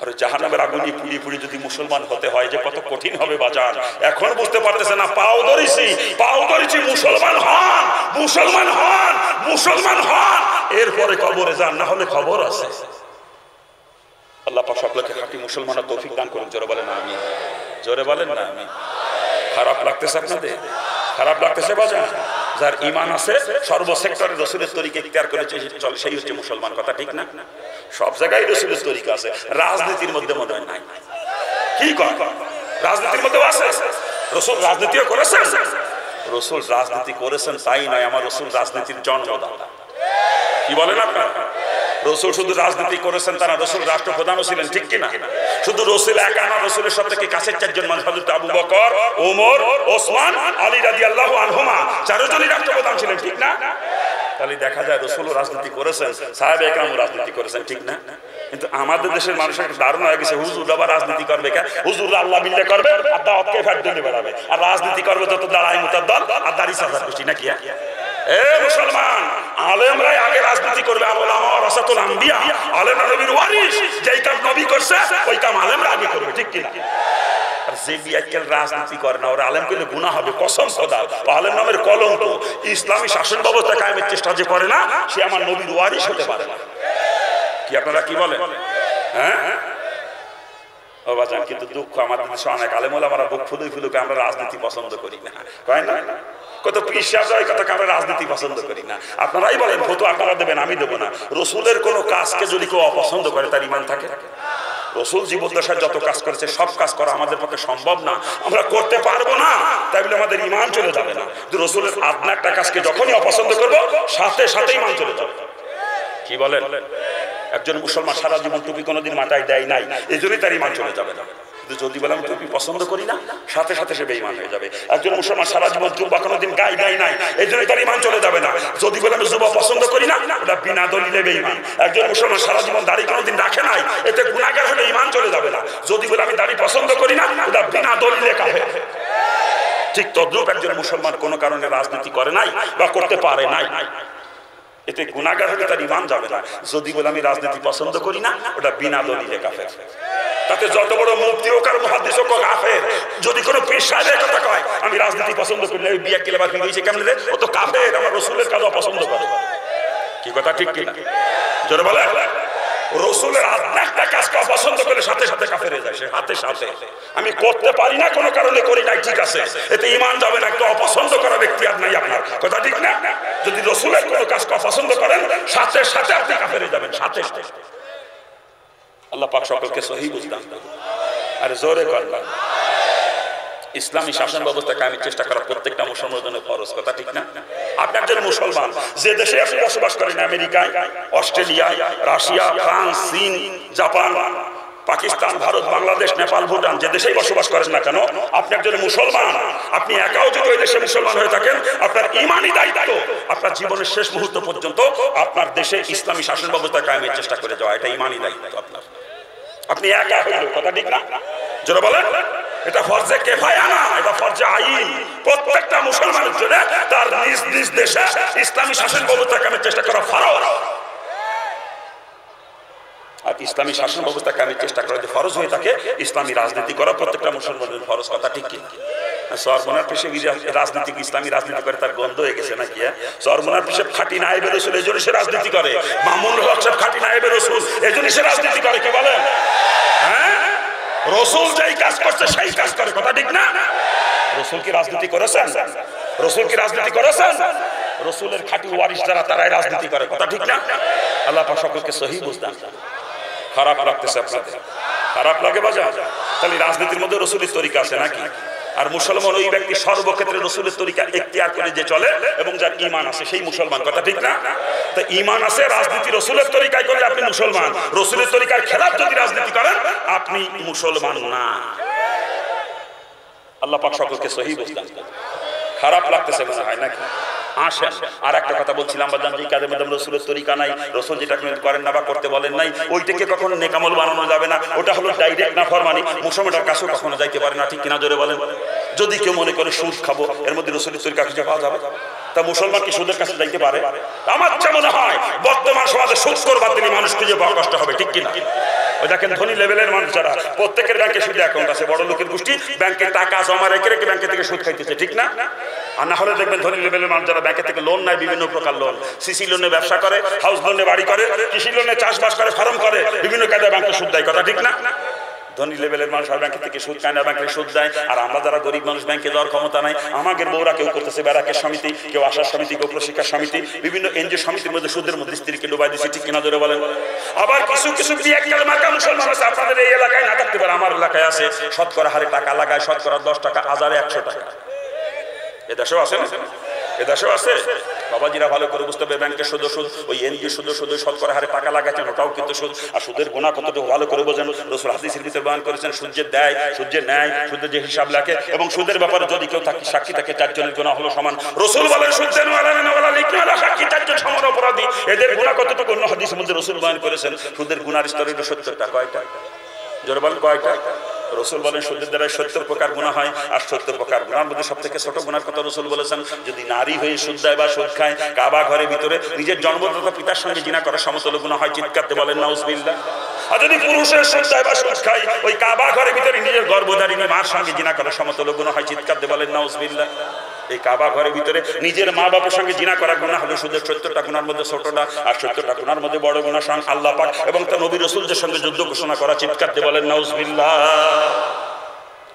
আর জাহান্নামের আগুনে পুড়িয়ে পুড়িয়ে যদি মুসলমান হতে হয় যে কত কঠিন হবে বাজান, এখন বুঝতে পারতেছে না। পাও ধরেছি, মুসলমান হন, মুসলমান হন, মুসলমান হন, এরপরে কবরে যান, না হলে খবর আছে। আল্লাহ পাক সকলকে খাঁটি মুসলমানের তৌফিক দান করুন। জোরে বলেন আমিন, জোরে বলেন না আমিন। খারাপ লাগতেছে আপনাদের? খারাপ লাগতেছে বাজান? যার ঈমান আছে সর্ব সেক্টরে রাসূলের তরিকা ইখতিয়ার করেছে চল, সেই হচ্ছে মুসলমান। কথা ঠিক না? সব জায়গায় রাসূলের তরিকা আছে, রাজনীতির মধ্যে মনে হয় নাই। কি কয়? রাজনীতির মধ্যে আছে। রাসূল রাজনীতিও করেছেন। রাসূল রাজনীতি করেছেন তাই নয়, আমার রাসূল রাজনীতির জন্মদাতা। কি বলেন আপনারা? রাসূল শুধু রাজনীতি করেছেন তা না, রাসূল রাষ্ট্রপ্রধানও ছিলেন, ঠিক কিনা? শুধু রাসূল একা না, রাসূলের সবথেকে কাছের চারজন মানুষ হযরত আবু বকর, ওমর, ওসমান, আলী রাদিয়াল্লাহু আনহুমা, চারজনই রাষ্ট্রপ্রধান ছিলেন, ঠিক না? তাহলে দেখা যায় রাসূলও রাজনীতি করেছেন, সাহাবায়ে কেরামও রাজনীতি করেছেন, ঠিক না? কিন্তু আমাদের দেশের মানুষের একটা ধারণা হয়ে গেছে হুজুর আবার রাজনীতি করবে, হুজুর আল্লাহ বিল্লাহ করবে আর দাওয়াতকে ফেট দিলে বেড়াবে, আর রাজনীতি করবে যত দাঁড়ায় মুতার দল আর দাড়ি সাজার বেশি নাকি? এ মুসলমান, আলেমরাই আগে রাজনীতি করবে। আলেমা ওয়ারাসাতুল আম্বিয়া, আলেমরা নবীর ওয়ারিস। যেই কাজ নবী করছে ওই কাজ আলেমরা আগে করবে, ঠিক কিনা? আর যে বিয়াক্কেল রাজনীতি করে না, ওর আলেম করলে গুনাহ হবে কসম খোদা। আলেম নামের কলঙ্ক। ইসলামী শাসন ব্যবস্থা কায়েমের চেষ্টা যে করে না সে আমার নবীর ওয়ারিস হতে পারে না। কি আপনারা কি বলেন? হ্যাঁ ও বাজান, কিন্তু দুঃখ আমাদের দেশে অনেক আলেম ওলামারা বুক ফুলুই ফুলুকে আমরা রাজনীতি পছন্দ করি না, কয় না? কত পিসাব যায় কত আমরা রাজনীতি পছন্দ করি না। আপনারাই বলেন, ফটো আপনারা দেবেন, আমি দেবো না। রাসূলের কোনো কাজকে যদি কেউ অপছন্দ করে তার ঈমান থাকে? রাসূল জীবদ্দশায় যত কাজ করেছে সব কাজ করা আমাদের পক্ষে সম্ভব না, আমরা করতে পারবো না, তাই বলে আমাদের ঈমান চলে যাবে না। কিন্তু রাসূলের আদনা একটা কাজকে যখনই অপছন্দ করবো সাথে সাথে ঈমান চলে যাবে। কি বলেন? একজন মুসলমান সারা জীবন টুপি কোনোদিন মাথায় দেয় নাই, এই জন্যই তার ঈমান চলে যাবে না। কিন্তু যদি বলে আমি টুপি পছন্দ করি না, সাথে সাথে সে বেঈমান হয়ে যাবে। একজন মুসলমান সারা জীবন জুব্বা কোনোদিন গায়ে দেয় নাই, এই জন্যই তার ঈমান চলে যাবে না। যদি বলে আমি জুব্বা পছন্দ করি না, ওটা বিনা দলিলে বেঈমান। একজন মুসলমান সারা জীবন দাড়ি কোনোদিন রাখে নাই, এতে গুনাহগার হলে ঈমান চলে যাবে না। যদি বলে আমি দাড়ি পছন্দ করি না, ওটা বিনা দলিলে কাফের। ঠিক তদ্রূপ একজন মুসলমান কোনো কারণে রাজনীতি করে নাই বা করতে পারে নাই, এতে গুনাহগার হলে তার ঈমান যাবে না। যদি বলে আমি রাজনীতি পছন্দ করি না, ওটা বিনা দলিলে কাফের। তাতে যত বড় মুফতি হোক আর মুহাদ্দিস হোক কাফের। যদি কোনো পীর সাহেবের কথা কয় আমি রাজনীতি পছন্দ করি না, ওই বিয়া কেলেবা কি হইছে কেমন রে, ও তো কাফের, আমার রাসূলের কাজ অপছন্দ করে। কি কথা ঠিক কি না? জোরে বলে। রাসূলের একটা কাজকে অপছন্দ করে সাথে সাথে কাফের হয়ে যায় সে, সাথে সাথে। আমি করতে পারি না কোনো কারণে করি নাই, ঠিক আছে, এতে ঈমান যাবে না। একটা অপছন্দ করা ব্যক্তি আর নাই আপনার, কথা ঠিক না? যদি রাসূলের কোনো কাজকে অপছন্দ করেন সাথে সাথে আপনি কাফের হয়ে যাবেন, সাথে সাথে। আল্লাহ পাক সকলকে সহি বুঝদান করুন। আরে জোরে করেন। ইসলামী শাসন ব্যবস্থা কায়েমের চেষ্টা করা প্রত্যেকটা মুসলমানের জন্য ফরজ, কথা ঠিক না? আপনি একজন মুসলমান, যে দেশে আপনি বসবাস করেন, আমেরিকায়, অস্ট্রেলিয়ায়, রাশিয়া, ফ্রান্স, চীন, জাপান, পাকিস্তান, ভারত, বাংলাদেশ, নেপাল, ভুটান, যে দেশেই বসবাস করেন না কেন, আপনি একজন মুসলমান। আপনি একাও যদি ওই দেশে মুসলমান হয়ে থাকেন, আপনার ঈমানি দায়িত্ব আপনার জীবনের শেষ মুহূর্ত পর্যন্ত আপনার দেশে ইসলামী শাসন ব্যবস্থা কায়েমের চেষ্টা করে যাওয়া, এটা ঈমানি দায়িত্ব আপনার। আপনি একা হইল, কথা ঠিক না? যারা বলেন এটা ফরজে কিফায়া না, এটা ফরজে আইন। প্রত্যেকটা মুসলমানের জন্য তার নিজ নিজ দেশে ইসলামী শাসন ব্যবস্থা কায়েমের চেষ্টা করা ফরজ। আর ইসলামী শাসন ব্যবস্থা কায়েমের চেষ্টা করা যে ফরজ হয়ে থাকে, ইসলামী রাজনীতি করা প্রত্যেকটা মুসলমানের ফরজ, কথা ঠিক কি? সরমনার পেশে রাজনীতিক ইসলামী রাজনীতি করে তার গন্ধ হয়ে গেছে নাকি? সরমনার পেশে খাঁটি নায়েবে রসুল, এই জন্য সে রাজনীতি করে। মামুন হক সাহেব খাঁটি নায়েবে রসুল, এই জন্য সে রাজনীতি করে। কি বলেন? হ্যাঁ, রসুল যেই কাজ করছে সেই কাজ করে, কথা ঠিক না? রসুল কি রাজনীতি করেছেন? রসুল কি রাজনীতি করেছেন? রসুলের খাঁটি ওয়ারিস যারা তারাই রাজনীতি করে, কথা ঠিক না? আল্লাহ পাক সকলকে সহি বুঝদান। খারাপ লাগতেছে আপনাদের? খারাপ লাগে বাজা? তাহলে রাজনীতির মধ্যে রসুলের তরিকা আছে নাকি? আর মুসলমান ওই ব্যক্তি সর্বক্ষেত্রে রসুলের তরিকা এখতিয়ার করে যে চলে এবং যার ঈমান আছে সেই মুসলমান, কথা ঠিক না? তো ঈমান আছে, রাজনীতি রসুলের তরিকায় করলে আপনি মুসলমান। রসুলের তরিকার খেলাফ যদি রাজনীতি করেন আপনি মুসলমান না। আল্লাহ পাক সকলকে সহি বুঝদান। খারাপ লাগতেছে মনে হয় নাকি? আসেন আর একটা কথা বলছিলাম, যে কাজের মধ্যে রসুলের তরিকা নাই, রসুল যেটা করেন না বা করতে বলেন নাই, ওইটাকে কখনো নেকামল বানানো যাবে না। ওটা হলো ডাইরেক্ট নাফরমানি, মুসলমানের কাছেও কখনো যাইতে পারে না, ঠিক কিনা জোরে বলেন? যদি কেউ মনে করে সুদ খাবো, এর মধ্যে রসুলের তরিকা খুঁজে পাওয়া যাবে? তা মুসলমান কি সুদের কাছে যাইতে পারে? আমার যা মনে হয় বর্তমান সমাজে সুদ করবার দিলে মানুষ খুঁজে পাওয়া কষ্ট হবে, ঠিক কিনা? ওই দেখেন ধনী লেভেলের মানুষ যারা, প্রত্যেকের ব্যাংকে সুদ অ্যাকাউন্ট আছে, বড় লোকের গোষ্ঠী ব্যাংকে টাকা জমা রেখে রেখে ব্যাংকে থেকে সুদ খাইতেছে, ঠিক না? আর না হলে দেখবেন ধনী লেভেলের মানুষ যারা ব্যাংকে থেকে লোন নেয়, বিভিন্ন প্রকার লোন, সিসি লোনে ব্যবসা করে, হাউস লোনে বাড়ি করে, কৃষি লোনে চাষবাস করে, ফার্ম করে, বিভিন্ন কাজে ব্যাংকে সুদ দেয়, কথা ঠিক না? ধনী লেভেলের মানুষ আর ব্যাংকে থেকে সুদ খায় না, ব্যাংকে সুদ দেয়। আর আমরা যারা গরিব মানুষ, ব্যাংকে যাওয়ার ক্ষমতা নাই, আমাদের বউরা কেউ করতেছে ব্যারাকের সমিতি, কেউ আশার সমিতি, কেউ প্রশিক্ষা সমিতি, বিভিন্ন এনজিও সমিতির মধ্যে সুদের মধ্যে স্ত্রীকে ডুবাই দিচ্ছে, ঠিক কিনা জোরে বলেন? আবার কিছু কিছু মার্কা মুসলমান আছে, আপনাদের এই এলাকায় না থাকতে পারে, আমার এলাকায় আছে, শতকরা হারে টাকা লাগায়, শতকরা 10 টাকা, হাজারে 100 টাকা। এদেশেও আছে না? এদেশেও আছে। বাবাজিরা ভালো করে বুঝতে হবে, ব্যাংকের সুদ সুদ, ওই এনজিও সুদ সুদ, শতকরা হারে টাকা লাগাচ্ছেন, ওটাও কিন্তু সুদ। আর সুদের গুনাহ কতটুকু ভালো করে বোঝেন। রাসূল হাদিসের ভিতরে বয়ান করেছেন, সূর্যের দেয়, সূর্যের ন্যায়, সূর্যের যে হিসাব লাগে, এবং সুদের ব্যাপারে যদি কেউ সাক্ষী থাকে 4 জনের গুনাহ হলো সমান। রাসূল বলেন সুদের ওয়ালা লিখনা সাক্ষী 4 জন সমান অপরাধী। এদের গুনাহ কতটুকু? অন্য হাদিসের মধ্যে রাসূল বয়ান করেছেন, সুদের গুনার স্তর হলো 70টা। কয়টা? জোরে বলেন কয়টা? রসুল বলেন সুদের দ্বারা 70 প্রকার গুনাহ হয়। আর 70 প্রকার গুনার মধ্যে সব থেকে ছোট গুনার কথা রসুল বলেছেন, যদি নারী হয়ে সুদ দেয় বা সুদ খায়, কাবা ঘরের ভিতরে নিজের জন্মদাতা পিতার সঙ্গে জিনা করার সমতুল্য গুনাহ হয়, চিৎকার দিয়ে বলেন নাউজুবিল্লাহ। আর যদি পুরুষের সুদ দেয় বা সুদ খায়, ওই কাবা ঘরের ভিতরে নিজের গর্ভধারিণী মার সঙ্গে জিনা করার সমতুল্য গুনাহ হয়, চিৎকার দিয়ে বলেন নাউজুবিল্লাহ। এই কাবা ঘরের ভিতরে নিজের মা বাবার সঙ্গে জিনা করার গুনাহ হলো সুদের 70টা গুনার মধ্যে ছোটটা, আর 70টা গুনার মধ্যে বড় গুনাহ স্বয়ং আল্লাহ পাক এবং তার নবী রাসূলদের সঙ্গে যুদ্ধ ঘোষণা করা, চিৎকার দিয়ে বলেন নাউজুবিল্লাহ।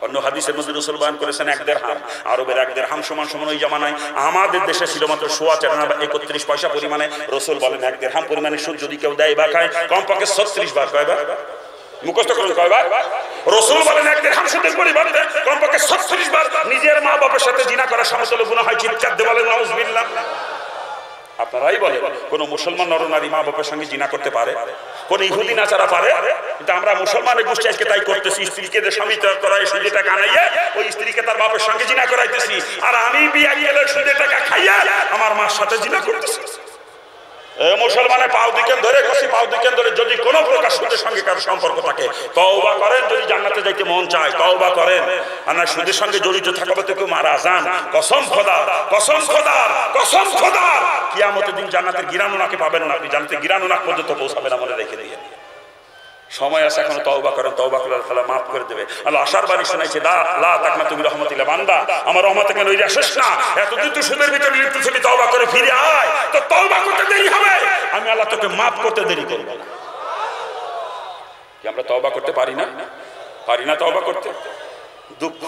অন্য হাদিসের মধ্যে রাসূল বয়ান করেছেন 1 দিরহাম, আরবের 1 দিরহাম সমান সমান ওই জামানায় আমাদের দেশে ছিল মাত্র 4.25 বা 31 পয়সা পরিমাণে। রাসূল বলেন 1 দিরহাম পরিমাণে সুদ যদি কেউ দেয় বা খায়, কমপক্ষে 36 বার, কয়বার মুখস্থ করুন, কয়বার? রাসূল বলেন 1 দিরহাম সুদের পরিমাণে কমপক্ষে 36 বার নিজের মা বাবার সাথে জিনা করার সমতুল্য গুনাহ হয়, চিৎকার দিয়ে বলেন নাউজুবিল্লাহ। আপনারাই বলেন, কোন মুসলমান নরনারী মা বাবার সঙ্গে জিনা করতে পারে? কোন ইহুদি নাচারা পারে? কিন্তু আমরা মুসলমানের গোষ্ঠী আজকে তাই করতেছি। স্ত্রীকে স্বামী করাই সুদে টাকা আনাইয়া ওই স্ত্রীকে তার বাপের সঙ্গে জিনা করাইতেছি, আর আমি বিয়া গেলে সুদে টাকা খাইয়া আমার মার সাথে জিনা করতেছি। মুসলমানের পাও দিকেন ধরে কষি, পাও দিকেন ধরে, যদি কোনো প্রকার সুদের সঙ্গে কারো সম্পর্ক থাকে তওবা করেন। যদি জান্নাতে যাইতে মন চায় তওবা করেন, আর না সুদের সঙ্গে জড়িত থাকবে তো কেউ মারা যান। কসম খোদার, কসম খোদার, কসম খোদার, কিয়ামতের দিন জান্নাতের গিরানো নাকে পাবেন না, আপনি জান্নাতের গিরানো নাক পর্যন্ত পৌঁছাবেন না, মনে রেখে দিয়ে। সময় আছে এখনো, তওবা করেন, তওবা করলে আল্লাহ মাফ করে দেবে। আল্লাহ আশার বাণী শোনাইছে, লা তাকনাতু মির রাহমাতিল্লাহ, বান্দা আমার রহমত থেকে নইরে আসিস না, এতদিন তুই সুদের ভিতরে লিপ্ত ছিলি, তওবা করে ফিরে আয়, তো তওবা করতে দেরি হবে, আমি আল্লাহ তোকে মাফ করতে দেরি করব না। কি আমরা তওবা করতে পারি না? পারি না তওবা করতে? দুঃখ,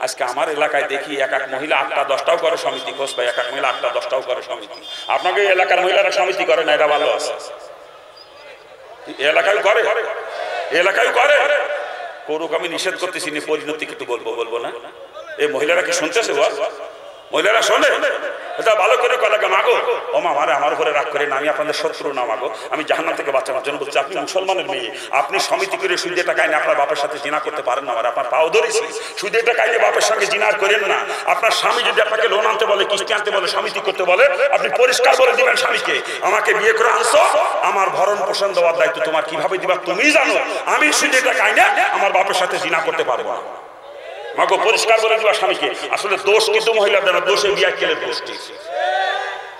আজকে আমার এলাকায় দেখি এক এক মহিলা 8টা 10টাও করে সমিতি, খোঁজ পাই এক এক মহিলা 8টা 10টাও করে সমিতি। আপনাকে এলাকার মহিলারা সমিতি করে না, এরা ভালো আছে, এলাকায় করে, এলাকায় করে, করুক, আমি নিষেধ করতেছি না, পরিণতি একটু বলবো না? এই মহিলারা কি শুনতেছে? মহিলারা শোনে, এটা ভালো করে কলাকে মাগো, ও মা মারে আমার ঘরে রাগ করে না, আমি আপনাদের শত্রু না মাগো, আমি জাহান্নাম থেকে বাঁচানোর জন্য বলছি। আপনি মুসলমানের মেয়ে, আপনি সমিতি করে সুদের টাকা এনে আপনার বাপের সাথে জিনা করতে পারেন না, আপনার পাও ধরেছি, সুদের টাকা এনে বাপের সঙ্গে জিনা করেন না। আপনার স্বামী যদি আপনাকে লোন আনতে বলে, কিস্তি আনতে বলে, সমিতি করতে বলে, আপনি পরিষ্কার বলে দিবেন স্বামীকে, আমাকে বিয়ে করে আনছো, আমার ভরণ পোষণ দেওয়ার দায়িত্ব তোমার, কিভাবে দিবা তুমি জানো, আমি সুদের টাকা এনে আমার বাপের সাথে জিনা করতে পারবো না। মাগো পরিষ্কার বলে দিবা স্বামীকে। আসলে দোষ কিন্তু মহিলাদের না, দোষে বিয়া কেলে দোষটি।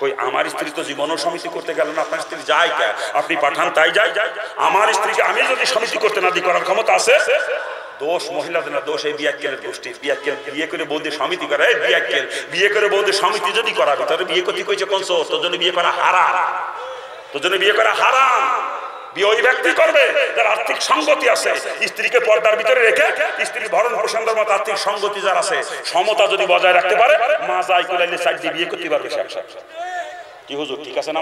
কই আমার স্ত্রী তো জীবনও সমিতি করতে গেল না, আপনার স্ত্রী যায় কে? আপনি পাঠান তাই যায়। আমার স্ত্রীকে আমি যদি সমিতি করতে না দিই, করার ক্ষমতা আছে? দোষ মহিলাদের না, দোষ এই বিয়াক্কেলের গোষ্ঠীর। বিয়াক্কেল বিয়ে করে বৌদি সমিতি করে, এই বিয়াক্কেল বিয়ে করে বৌদি সমিতি যদি করাবে তাহলে বিয়ে করতে কইছে কোন সোর? তোর জন্য বিয়ে করা হারাম, তোর জন্য বিয়ে করা হারাম। বিয়ে ওই ব্যক্তি করবে যার আর্থিক সঙ্গতি আছে, স্ত্রীকে পর্দার ভিতরে রেখে স্ত্রীর ভরণ পোষণের মতো আর্থিক সঙ্গতি যার আছে, সমতা যদি বজায় রাখতে পারে, মা যাই কোলাইলে সাইড দিয়ে বিয়ে করতে পারবে। কি হুজুর ঠিক আছে না?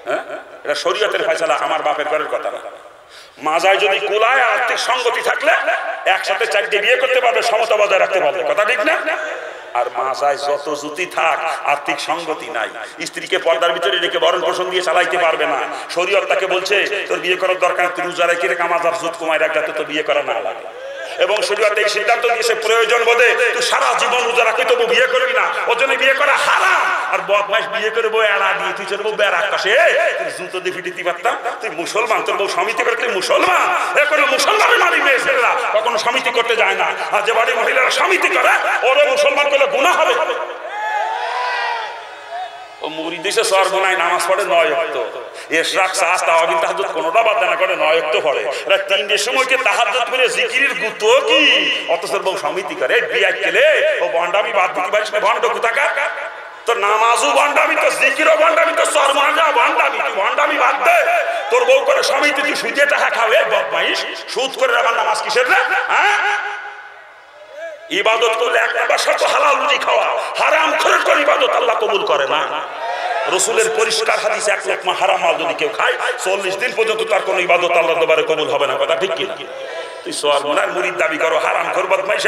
হ্যাঁ, এটা শরীয়তের ফয়সালা, আমার বাপের ঘরের কথা না। মাজায় যদি কুলায় আর্থিক সঙ্গতি থাকলে একসাথে চারটে বিয়ে করতে পারবে, সমতা বজায় রাখতে পারবে, কথা ঠিক না? আর মাজায় যত জুতি থাক, আর্থিক সঙ্গতি নাই, স্ত্রীকে পর্দার ভিতরে রেখে ভরণ পোষণ দিয়ে চালাইতে পারবে না। শরীয়ত তাকে বলছে তোর বিয়ে করার দরকার, তুই রোজা রেখে রেখে মাজার জুত কমায় রাখ, যাতে তোর বিয়ে করা না লাগে। এবং শরীয়ত এই সিদ্ধান্ত দিয়েছে প্রয়োজন বোধে তুই সারা জীবন রোজা রাখবি তবু বিয়ে করবি না, ওর জন্য বিয়ে করা হারাম। আর বদমাইশ বিয়ে করে বউ এড়া দিয়ে তুই চলবো বেড়া আকাশে, তুই জুতো দিয়ে ফিটিতে পারতাম। তুই মুসলমান, তোর বউ সমিতি করে, তুই মুসলমান। এখন মুসলমানের নারী মেয়ে ছেলেরা কখনো সমিতি করতে যায় না, আর যে বাড়ি মহিলারা সমিতি করে ওরা মুসলমান করলে গুনাহ হবে। ও মুড়ি দেশে সর গুনায় নামাজ পড়ে 9 ওয়াক্ত, ইশরাক সাজ তাওয়াবিন তাহাজ্জুদ কোনটা বাদ না করে 9 ওয়াক্ত পড়ে। এরা 3টের সময়কে তাহাজ্জুদ করে জিকিরের গুতো কি, অথচ বউ সমিতি করে। বিয়া কেলে ও ভন্ডামি বাদ দিতে পারিস না, ভন্ড কোথাকার। তো নামাজও ভন্ডামি, তো জিকিরও ভন্ডামি, তো সরমনা ভন্ডামি, তুই ভন্ডামি বাদ দে। তোর বউ করে সমিতি, তুই সুদে টাকা খাওয়া বদমাইশ, সুদ করে আমার নামাজ কিসের রে? হ্যাঁ, ইবাদত করলে এক নাম্বার শর্ত হালাল রুজি খাওয়া, হারাম খরচ করে ইবাদত আল্লাহ কবুল করে না। রসুলের পরিষ্কার হাদিস, এক লোকমা হারাম মাল যদি কেউ খায় 40 দিন পর্যন্ত তার কোনো ইবাদত আল্লাহর দরবারে কবুল হবে না, কথা ঠিক কি না? তুই সোয়ার মনার মুরিদ দাবি করো, হারাম খোর বদমাইশ,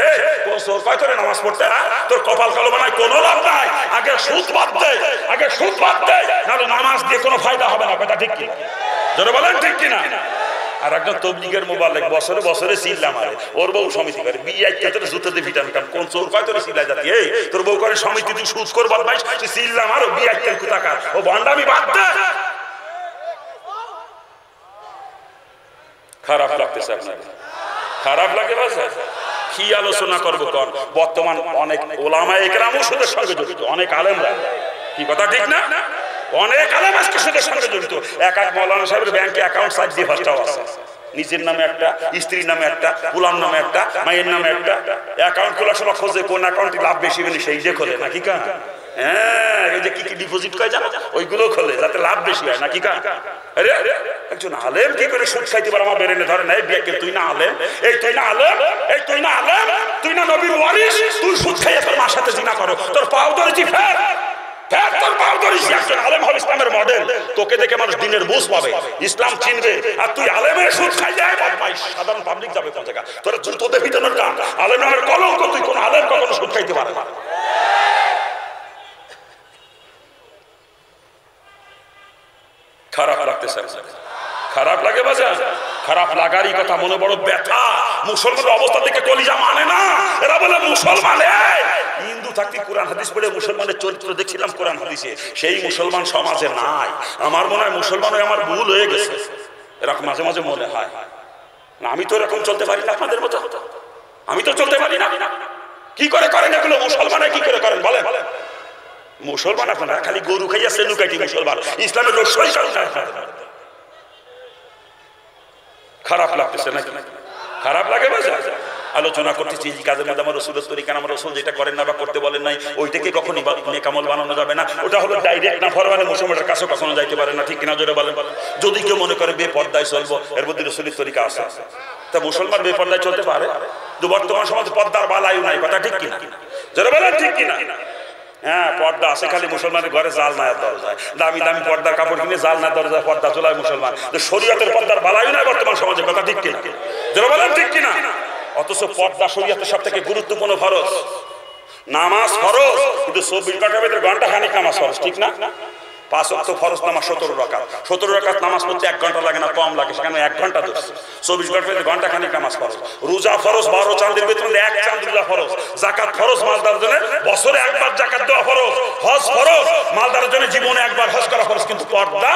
কয় করে নামাজ পড়তে? তোর কপাল কালো বানায় কোনো লাভ নাই। আগে সুদ বাদ দে, আগে সুদ বাদ দে, নাহলে নামাজ দিয়ে কোনো ফায়দা হবে না, কথা ঠিক কি? জোরে বলেন ঠিক কি না? আর একজন তবলিগের মোবাল্লেগ বছরে বছরে চিল্লা মারে, ওর বউ সমিতি করে। বিয়ে ক্ষেত্রে জুতোতে ভিটামিন কারণ কোন চোর কয় তোর চিল্লা জাতি, এই তোর বউ করে সমিতি, তুই সুদ কর বদমাইশ, তুই চিল্লা মারো, বিয়ে খেল কোথাকার, ও ভন্ডামি বাদ দে। খারাপ লাগতেছে আপনাকে? খারাপ লাগে? বাসা কি আলোচনা করবো কর? বর্তমান অনেক ওলামায়ে কেরামও সুদের সঙ্গে জড়িত, অনেক আলেমরা, কি কথা ঠিক না? অনেক আলেম আজকে সুদের সঙ্গে জড়িত। এক মৌলানা সাহেবের ব্যাংকে অ্যাকাউন্ট সাইড দিয়ে ফার্স্টটাও আছে, নিজের নামে একটা, স্ত্রীর নামে একটা, গোলাম নামে একটা, মায়ের নামে একটা। অ্যাকাউন্ট খোলার সময় খোঁজে কোন অ্যাকাউন্টে লাভ বেশি বেশি, সেই যে খোলে নাকি কা? হ্যাঁ, এই যে কি কি ডিপোজিট করে জানো, ওইগুলো খোলে যাতে লাভ বেশি হয় নাকি কা? আরে একজন আলেম কি করে সুদ খাইতে পারে? আমার বেরেনে ধরে না, এই বিয়াকে তুই না আলেম, এই তুই না আলেম, এই তুই না আলেম, তুই না নবীর ওয়ারিস, তুই সুদ খাইয়ে তোর মার সাথে জিনা করো, তোর পাও ধরেছি ফের। ইসলামের মডেল, তোকে দেখে মানুষ দিনের বুঝ পাবে, ইসলাম চিনবে। আর তুই আলেমের সুদ খাই যায় বদমাইশ, সাধারণ পাবলিক যাবে কোন জায়গা? তোর জুতোতে ভিতরের কাম, আলেম নামের কলঙ্ক, তুই কোন আলেম কখনো সুদ খাইতে পারে না। খারাপ লাগতেছে? খারাপ লাগে বাজার? খারাপ লাগারই কথা, মনে বড় ব্যথা। মুসলমানের অবস্থা দেখে কলিজা মানে না, এরা বলে মুসলমান। হিন্দু থাকতে কোরআন হাদিস পড়ে মুসলমানের চরিত্র দেখছিলাম কোরআন হাদিসে, সেই মুসলমান সমাজে নাই। আমার মনে হয় মুসলমান হয়ে আমার ভুল হয়ে গেছে, এরকম মাঝে মাঝে মনে হয়। আমি তো এরকম চলতে পারি না আপনাদের মতো, আমি তো চলতে পারি না। কি করে করেন এগুলো? মুসলমান কি করে করেন বলেন? মুসলমান আপনারা খালি গরু খাইয়া সেলু কাটি মুসলমান, ইসলামের লোক সই করেন না। খারাপ লাগতেছে নাকি? খারাপ লাগে বাজা? আলোচনা করতেছি কাজের মধ্যে আমার রসুলের তরিকা, আমার রসুল যেটা করেন না বা করতে বলেন নাই, ওইটাকে কখনই নেকামল বানানো যাবে না। ওটা হলো ডাইরেক্ট না ফরমানে, মুসলমানের কাছে কখনো যাইতে পারে না, ঠিক কিনা জোরে বলেন? যদি কেউ মনে করে বেপর্দায় চলবো, এর মধ্যে রসুলের তরিকা আছে, তা মুসলমান বেপর্দায় চলতে পারে? বর্তমান সমাজে পর্দার বালাইও নাই, কথা ঠিক কিনা জোরে বলেন? ঠিক কিনা? হ্যাঁ, পর্দা আছে, খালি মুসলমানের ঘরে জাল না দরজায়, দামি দামি পর্দার কাপড় কিনে জাল না দরজায় পর্দা চলায় মুসলমান। শরীয়তের পর্দার বালাইও নাই বর্তমান সমাজে, কথা ঠিক কিনা জোরে বলেন? ঠিক কিনা? অথচ পর্দা শরীয়তের সব থেকে গুরুত্বপূর্ণ ফরজ। নামাজ ফরজ, কিন্তু 24 ঘন্টার ভিতরে ঘন্টা খানিক নামাজ ফরজ, ঠিক না? 5 ওয়াক্ত ফরজ নামাজ 17 রাকাত, 17 রাকাত নামাজ পড়তে 1 ঘন্টা লাগে না, কম লাগে, সেখানে 1 ঘন্টা দোষ। 24 ঘন্টার ভিতরে ঘন্টা খানিক নামাজ ফরজ। রোজা ফরজ, 12 চাঁদের ভিতরে 1 চাঁদ রোজা ফরজ। জাকাত ফরজ, মালদারের জন্য বছরে একবার জাকাত দেওয়া ফরজ। হজ ফরজ, মালদারের জন্য জীবনে একবার হজ করা ফরজ। কিন্তু পর্দা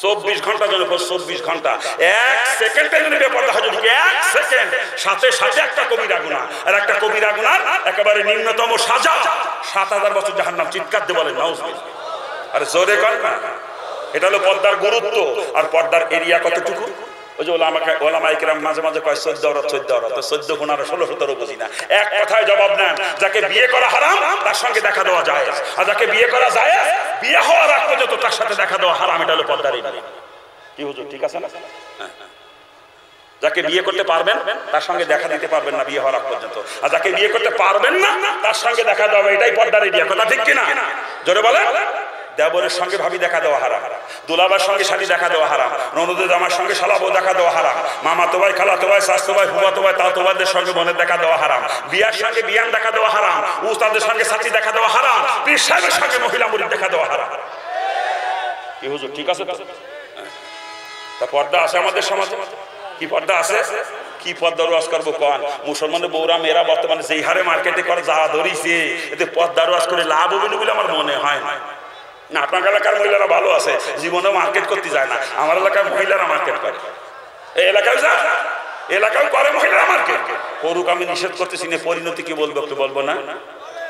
24 ঘন্টা জন্য, 24 ঘন্টা 1 সেকেন্ডের জন্য বেপর্দা হয়, যদি 1 সেকেন্ড, সাথে সাথে একটা কবিরা গুনাহ। আর একটা কবিরা গুনাহ একেবারে নিম্নতম সাজা 7000 বছর জাহান্নাম। চিৎকার দিয়ে বলেন নাউজুবিল্লাহ। আরে জোরে কর না। এটা হলো পর্দার গুরুত্ব। আর পর্দার এরিয়া কতটুকু? ওই যে ওলামা ইকরাম মাঝে মাঝে কয় 14 অরত 14 অরত, 14 15 16 17 বুঝি না। এক কথায় জবাব নেন, যাকে বিয়ে করা হারাম তার সঙ্গে দেখা দেওয়া যায়, আর যাকে বিয়ে করা যায় বিয়ে হওয়ার আগ পর্যন্ত তার সাথে দেখা দেওয়া হারাম। এটা হলো পর্দার বিধান। কি হুজুর ঠিক আছে না? যাকে বিয়ে করতে পারবেন তার সঙ্গে দেখা দিতে পারবেন না বিয়ে হওয়ার আগ পর্যন্ত, আর যাকে বিয়ে করতে পারবেন না তার সঙ্গে দেখা দেওয়া, এটাই পর্দার এরিয়া। কথা ঠিক কিনা? জোরে বলেন। দেবরের সঙ্গে ভাবি দেখা দেওয়া হারাম, দুলাবার সঙ্গে শালি দেখা দেওয়া হারাম, ননদের জামার সঙ্গে শালাবো দেখা দেওয়া হারাম, মামাতো ভাই খালাতো ভাই শাস্তো ভাই ফুফাতো ভাই তাতো ভাইদের সঙ্গে বোনের দেখা দেওয়া হারাম, বিয়ার সঙ্গে বিয়ান দেখা দেওয়া হারাম, উস্তাদের সঙ্গে সাথী দেখা দেওয়া হারাম, পীর সাহেবের সঙ্গে মহিলা মুরিদ দেখা দেওয়া হারাম। কি হুজুর ঠিক আছে? তা পর্দা আছে আমাদের সমাজে? কি পর্দা আছে? কি পর্দা রোয়াজ করবো কন? মুসলমানের বৌরা মেয়েরা বর্তমানে যেই হারে মার্কেটে করে যা ধরিছে, এতে পর্দা রোয়াজ করে লাভ হবে না বলে আমার মনে হয় না। না, আপনার এলাকার মহিলারা ভালো আছে, জীবনেও মার্কেট করতে যায় না। আমার এলাকার মহিলারা মার্কেট করে, এই এলাকায় যা এলাকায় করে মহিলারা মার্কেট করুক, আমি নিষেধ করতেছি না। পরিণতি কি বলবো একটু বলবো না?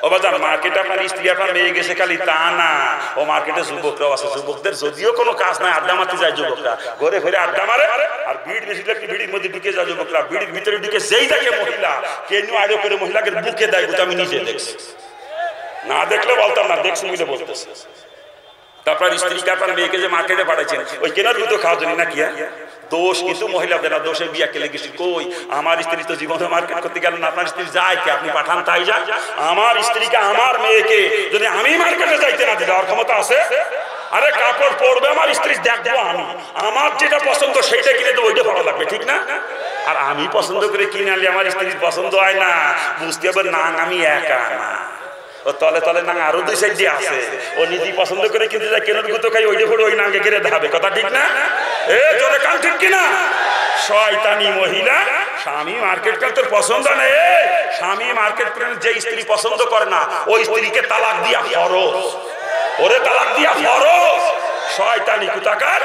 ও বাজান, মার্কেটে আপনার স্ত্রী আপনার মেয়ে গেছে খালি তা না, ও মার্কেটে যুবকরাও আছে। যুবকদের যদিও কোনো কাজ নাই, আড্ডা মারতে যায় যুবকরা, ঘরে ঘরে আড্ডা মারে, আর ভিড় বেশি থাকলে ভিড়ির মধ্যে ঢুকে যায় যুবকরা। ভিড়ির ভিতরে ঢুকে যেই দেখে মহিলা, কেন আড়ে করে মহিলাকে বুকে দেয়, আমি নিজে দেখছি, না দেখলে বলতাম না, দেখছি বুঝে বলতেছে। তারপর স্ত্রীকে আপনার মেয়েকে যে মার্কেটে পাঠাইছেন ওই কেনার দুটো খাওয়ার জন্য নাকি? দোষ কিন্তু মহিলাদের না, দোষে বিয়া কেলে গেছি। কই আমার স্ত্রী তো জীবনে মার্কেট করতে গেলেন, আপনার স্ত্রী যায় কি? আপনি পাঠান তাই যায়। আমার স্ত্রীকে আমার মেয়েকে যদি আমি মার্কেটে যাইতে না দিলে, আর ক্ষমতা আছে? আরে কাপড় পরবে আমার স্ত্রী, দেখবো আমি, আমার যেটা পছন্দ সেইটা কিনে তো ওইটা ভালো লাগবে, ঠিক না? আর আমি পছন্দ করে কিনে আনলে আমার স্ত্রীর পছন্দ হয় না, বুঝতে হবে না আমি একা না, ও তলে তলে না আরো দুই সাইড দিয়ে আছে। ও নিজেই পছন্দ করে কিনতে যায়, কেনার গুতো খাই ওইটা করে ওই নাঙ্গে ঘিরে ধাবে। কথা ঠিক না? জোরে কান ঠিক কিনা? শয়তানি মহিলা, স্বামী মার্কেট করতে পছন্দ নেই, স্বামী মার্কেট করে যে স্ত্রী পছন্দ করে না ওই স্ত্রীকে তালাক দিয়া ফরজ, ওরে তালাক দিয়া ফরজ। শয়তানি কুতাকার।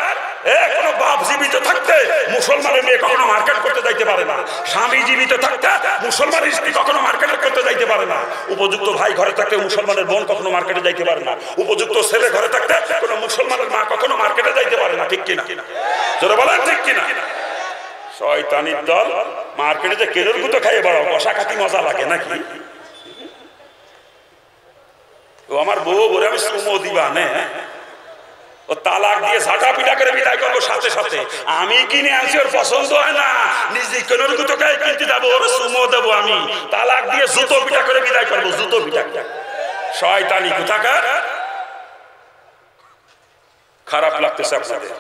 কোনো বাপ জীবিত থাকতে মুসলমানের মেয়ে কখনো মার্কেট করতে যাইতে পারে না, স্বামী জীবিত থাকতে মুসলমানের স্ত্রী কখনো মার্কেট করতে যাইতে পারে না, উপযুক্ত ভাই ঘরে থাকতে মুসলমানের বোন কখনো মার্কেটে যাইতে পারে না, উপযুক্ত ছেলে ঘরে থাকতে কোনো মুসলমানের মা কখনো মার্কেটে যাইতে পারে না। ঠিক কিনা? জোরে বলেন ঠিক কিনা? শয়তানির দল, মার্কেটে যে কেলোর গুতো খাইয়ে বড় কষা খাতি মজা লাগে নাকি? ও আমার বউ বলে আমি সুমো দিবা নে, ও তালাক দিয়ে ঝাঁটা পিটা করে বিদায় করবো সাথে সাথে। আমি কিনে আনছি, ওর পছন্দ হয় না, নিজে কেনোর গুতো খাই কিনতে যাবো, ওর সুমো দেবো আমি, তালাক দিয়ে জুতো পিটা করে বিদায় করবো, জুতো পিটা। শয়তানি কোথাকার। খারাপ লাগতেছে আপনাদের,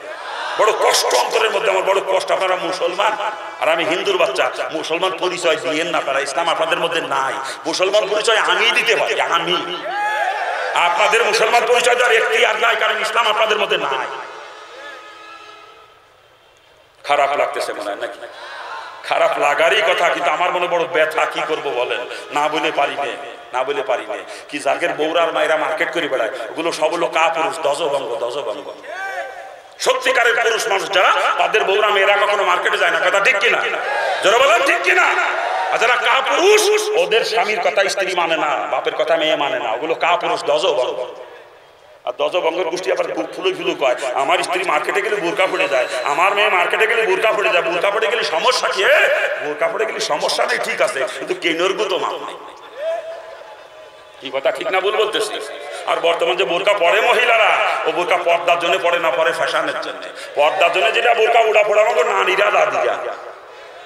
বড় কষ্ট অন্তরের মধ্যে, আমার বড় কষ্ট। আপনারা মুসলমান আর আমি হিন্দুর বাচ্চা, মুসলমান পরিচয় দিয়েন না আপনারা, ইসলাম আপনাদের মধ্যে নাই। মুসলমান পরিচয় আমি দিতে পারি, আমি, আপনাদের মুসলমান পরিচয় দেওয়ার এখতিয়ার নাই, কারণ ইসলাম আপনাদের মধ্যে নাই। খারাপ লাগতেছে মনে হয় নাকি? খারাপ লাগারই কথা, কিন্তু আমার মনে বড় ব্যথা। কি করব বলেন? না বলে পারি নে, না বলে পারি নে। কি জাগের বৌরার মায়েরা মার্কেট করে বেড়ায়, ওগুলো সব হলো কাপুরুষ, দজভঙ্গ, দজভঙ্গ। সত্যিকারের পুরুষ মানুষ যারা, তাদের বৌরা মেয়েরা কখনো মার্কেটে যায় না। কথা ঠিক কিনা? যারা বলেন ঠিক কিনা? আর যারা কাপুরুষ, ওদের স্বামীর কথা স্ত্রী মানে না, বাপের কথা মেয়ে মানে না, ওগুলো কাপুরুষ, দজভঙ্গ। আর দজভঙ্গের গোষ্ঠী আবার বুক ফুলো ফুলো কয়, আমার স্ত্রী মার্কেটে গেলে বোরকা পড়ে যায়, আমার মেয়ে মার্কেটে গেলে বোরকা পড়ে যায়। বোরকা পড়ে গেলে সমস্যা কি? বোরকা পড়ে গেলে সমস্যা নেই, ঠিক আছে, কিন্তু কেনর গুতো মাপ নেই। কি কথা ঠিক না ভুল বলতেছি? আর বর্তমান যে বোরকা পরে মহিলারা, ও বোরকা পর্দার জন্য পরে না, পরে ফ্যাশনের জন্য। পর্দার জন্য যেটা বোরকা উড়া ফোড়া আমাকে নারীরা দাদিরা,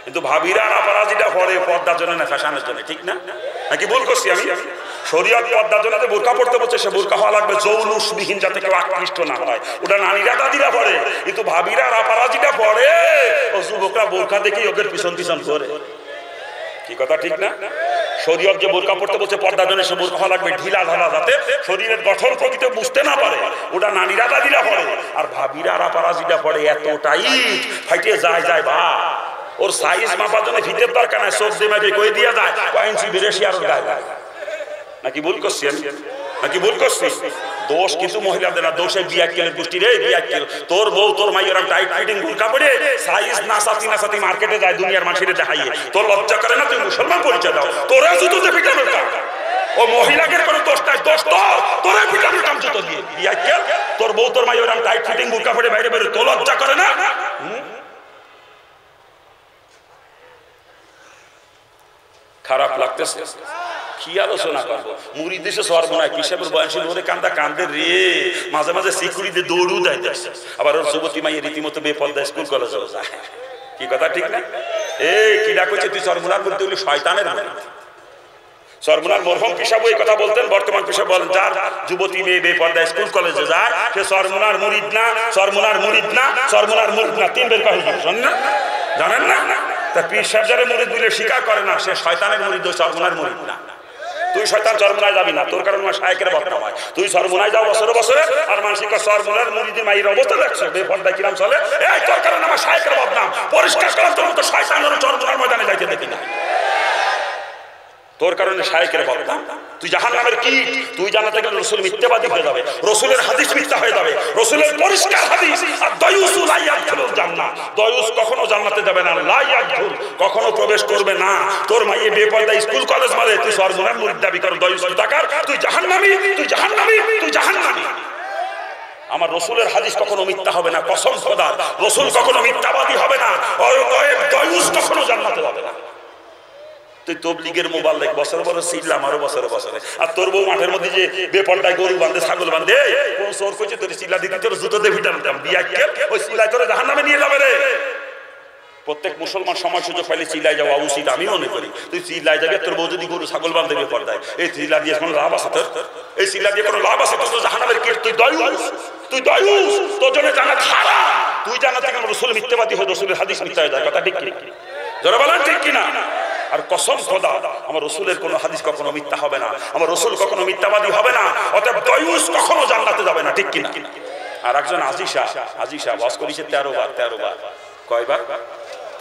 কিন্তু ভাবিরা আপারা যেটা পরে পর্দার জন্য না, ফ্যাশনের জন্য। ঠিক না? নাকি ভুল করছি আমি? শরীয়ত পর্দার জন্য যে বোরকা পড়তে বলছে, সে বোরকা হওয়া লাগবে জৌলুসবিহীন, যাতে কেউ আকৃষ্ট না হয়। ওটা নারীরা দাদিরা পড়ে, কিন্তু ভাবিরা আপারা যেটা পড়ে, ও যুবকরা বোরকা দেখেই ওদের পিছন পিছন করে। কি কথা ঠিক না? শরীয়ত যে বোরকা পড়তে বলছে পর্দার জন্য, সে বোরকা হওয়া লাগবে ঢিলা ঢালা, যাতে শরীরের গঠন প্রকৃতি বুঝতে না পারে। ওটা নারীরা দাদিরা পড়ে, আর ভাবিরা আপারা যেটা পড়ে এতটাই ফাইটে যায় যায় বা ওর সাইজ মাপার জন্য ফিতের দরকার নাই, চোখ দিয়ে মাপে কই দিয়া যায় কয় ইঞ্চি বেশি আর গায়ে যায়। নাকি ভুল করছি আমি? নাকি ভুল করছি? দোষ কিন্তু মহিলাদের না, দোষে বিয়াক্কেলের গোষ্ঠী রে, বিয়াক্কেল। তোর বউ তোর মাইয়ের টাইট ফিটিং বোরকা পরে সাইজ না সাথী না সাথী মার্কেটে যায় দুনিয়ার মানুষের দেখাইয়ে, তোর লজ্জা করে না? তুই মুসলমান পরিচয় দাও, তোরা জুতোতে পিটানোর কাম। ও মহিলাকে কোনো দোষ নাই, দোষ তো তোরা পিটানোর কাম জুতো দিয়ে। বিয়াক্কেল, তোর বউ তোর মাইয়ের টাইট ফিটিং বোরকা পরে বাইরে বেরো, তোর লজ্জা করে না? খারাপ লাগতেছে? কি আলোচনা করবো? মুড়ি দেশে সর্বনায় কিসের বয়সী ধরে কান্দা কান্দে রে, মাঝে মাঝে সিকিউরিটি দৌড়ু দেয় দেখছে। আবার ওর যুবতী মাইয়ের রীতিমতো বেপর্দা স্কুল কলেজেও যায়। কি কথা ঠিক না? এই কিরা করছে তুই সর্বনার বলতে হলে শয়তানের মুরিদ। সরমুনার মরহুম পিসাবু এই কথা বলতেন, বর্তমান পিসাবু বলেন যার যুবতী মেয়ে বেপর্দা স্কুল কলেজে যায় সে সরমুনার মুরিদ না, সরমুনার মুরিদ না, সরমুনার মুরিদ না। 3 বের কথা জানেন না? জানেন না? তা পীর সাহেব যারা মুরিদ বলে স্বীকার করে না সে শয়তানের মুরিদ, সরমুনার মুরিদ না। তুই শয়তান সরমুনায় যাবি না, তোর কারণে শায়েকের বদনাম হয়। তুই সরমুনায় যাও বছরে বছরে, আর মানসিক সরমুনার মুরিদের মায়ের অবস্থা দেখছো বেপর্দা কিরাম চলে, এই তোর কারণে আমার শায়েকের বদনাম। পরিষ্কার করার তোর মতো শয়তান সরমুনার ময়দানে যাইতে দেখি না, তোর কারণে শায়েকের বদনাম। তুই জাহান্নামের কীট। তুই জান্নাতে গেলে রাসূল মিথ্যাবাদী হয়ে যাবে, রাসূলের হাদিস মিথ্যা হয়ে যাবে, রাসূলের পরিষ্কার হাদিস। আর দায়ুস লা ইয়াদখুলুল জান্নাহ, দায়ুস কখনো জান্নাতে যাবে না, লা ইয়াদখুল কখনো প্রবেশ করবে না। তোর মাইয়ে বেপরদা স্কুল কলেজ মারে, তুই সর্বনার মুরিদ দাবি কর, দায়ুস টাকার, তুই জাহান্নামী, তুই জাহান্নামী, তুই জাহান্নামী। আমার রাসূলের হাদিস কখনো মিথ্যা হবে না, কসম খোদার। রাসূল কখনো মিথ্যাবাদী হবে না, অতএব দায়ুস কখনো জান্নাতে যাবে না। তুই তবলিগের মোবাল্লেগ বছর বছর ছিলাম আরো বছরে বছরে, আর তোর বউ মাঠের মধ্যে যে বেপরদায় গরু বাঁধে ছাগল বাঁধে, কোন চোর কইছে তোর চিল্লা দিতে তোর জুতো দিয়ে ভিটামিতাম বিয়া কে ওই চিল্লায় তোর জাহান্নামে নিয়ে যাবে রে। প্রত্যেক মুসলমান সময় সুযোগ পাইলে চিল্লায় যাওয়া উচিত আমি মনে করি। তুই চিল্লায় যাবে, তোর বউ যদি গরু ছাগল বাঁধে বেপরদায়, এই চিল্লা দিয়ে কোনো লাভ আছে তোর? এই চিল্লা দিয়ে কোনো লাভ আছে তোর? তো জাহান্নামের কীট, তুই দায়ুস, তুই দায়ুস, তোর জন্য জান্নাত হারাম। তুই জান্নাত থেকে রাসূল মিথ্যাবাদী হয়ে রাসূলের হাদিস মিথ্যা হয়ে যায়, কথা ঠিক কি? যারা বলেন ঠিক কিনা? আর কসম খোদা আমার রাসূলের কোনো হাদিস কখনো মিথ্যা হবে না, আমার রাসূল কখনো মিথ্যাবাদী হবে না, অতএব দায়ুস কখনো জান্নাতে যাবে না, ঠিক কিনা? আর একজন আজিশা ওয়াজ করেছে 13 বার। কয়বার?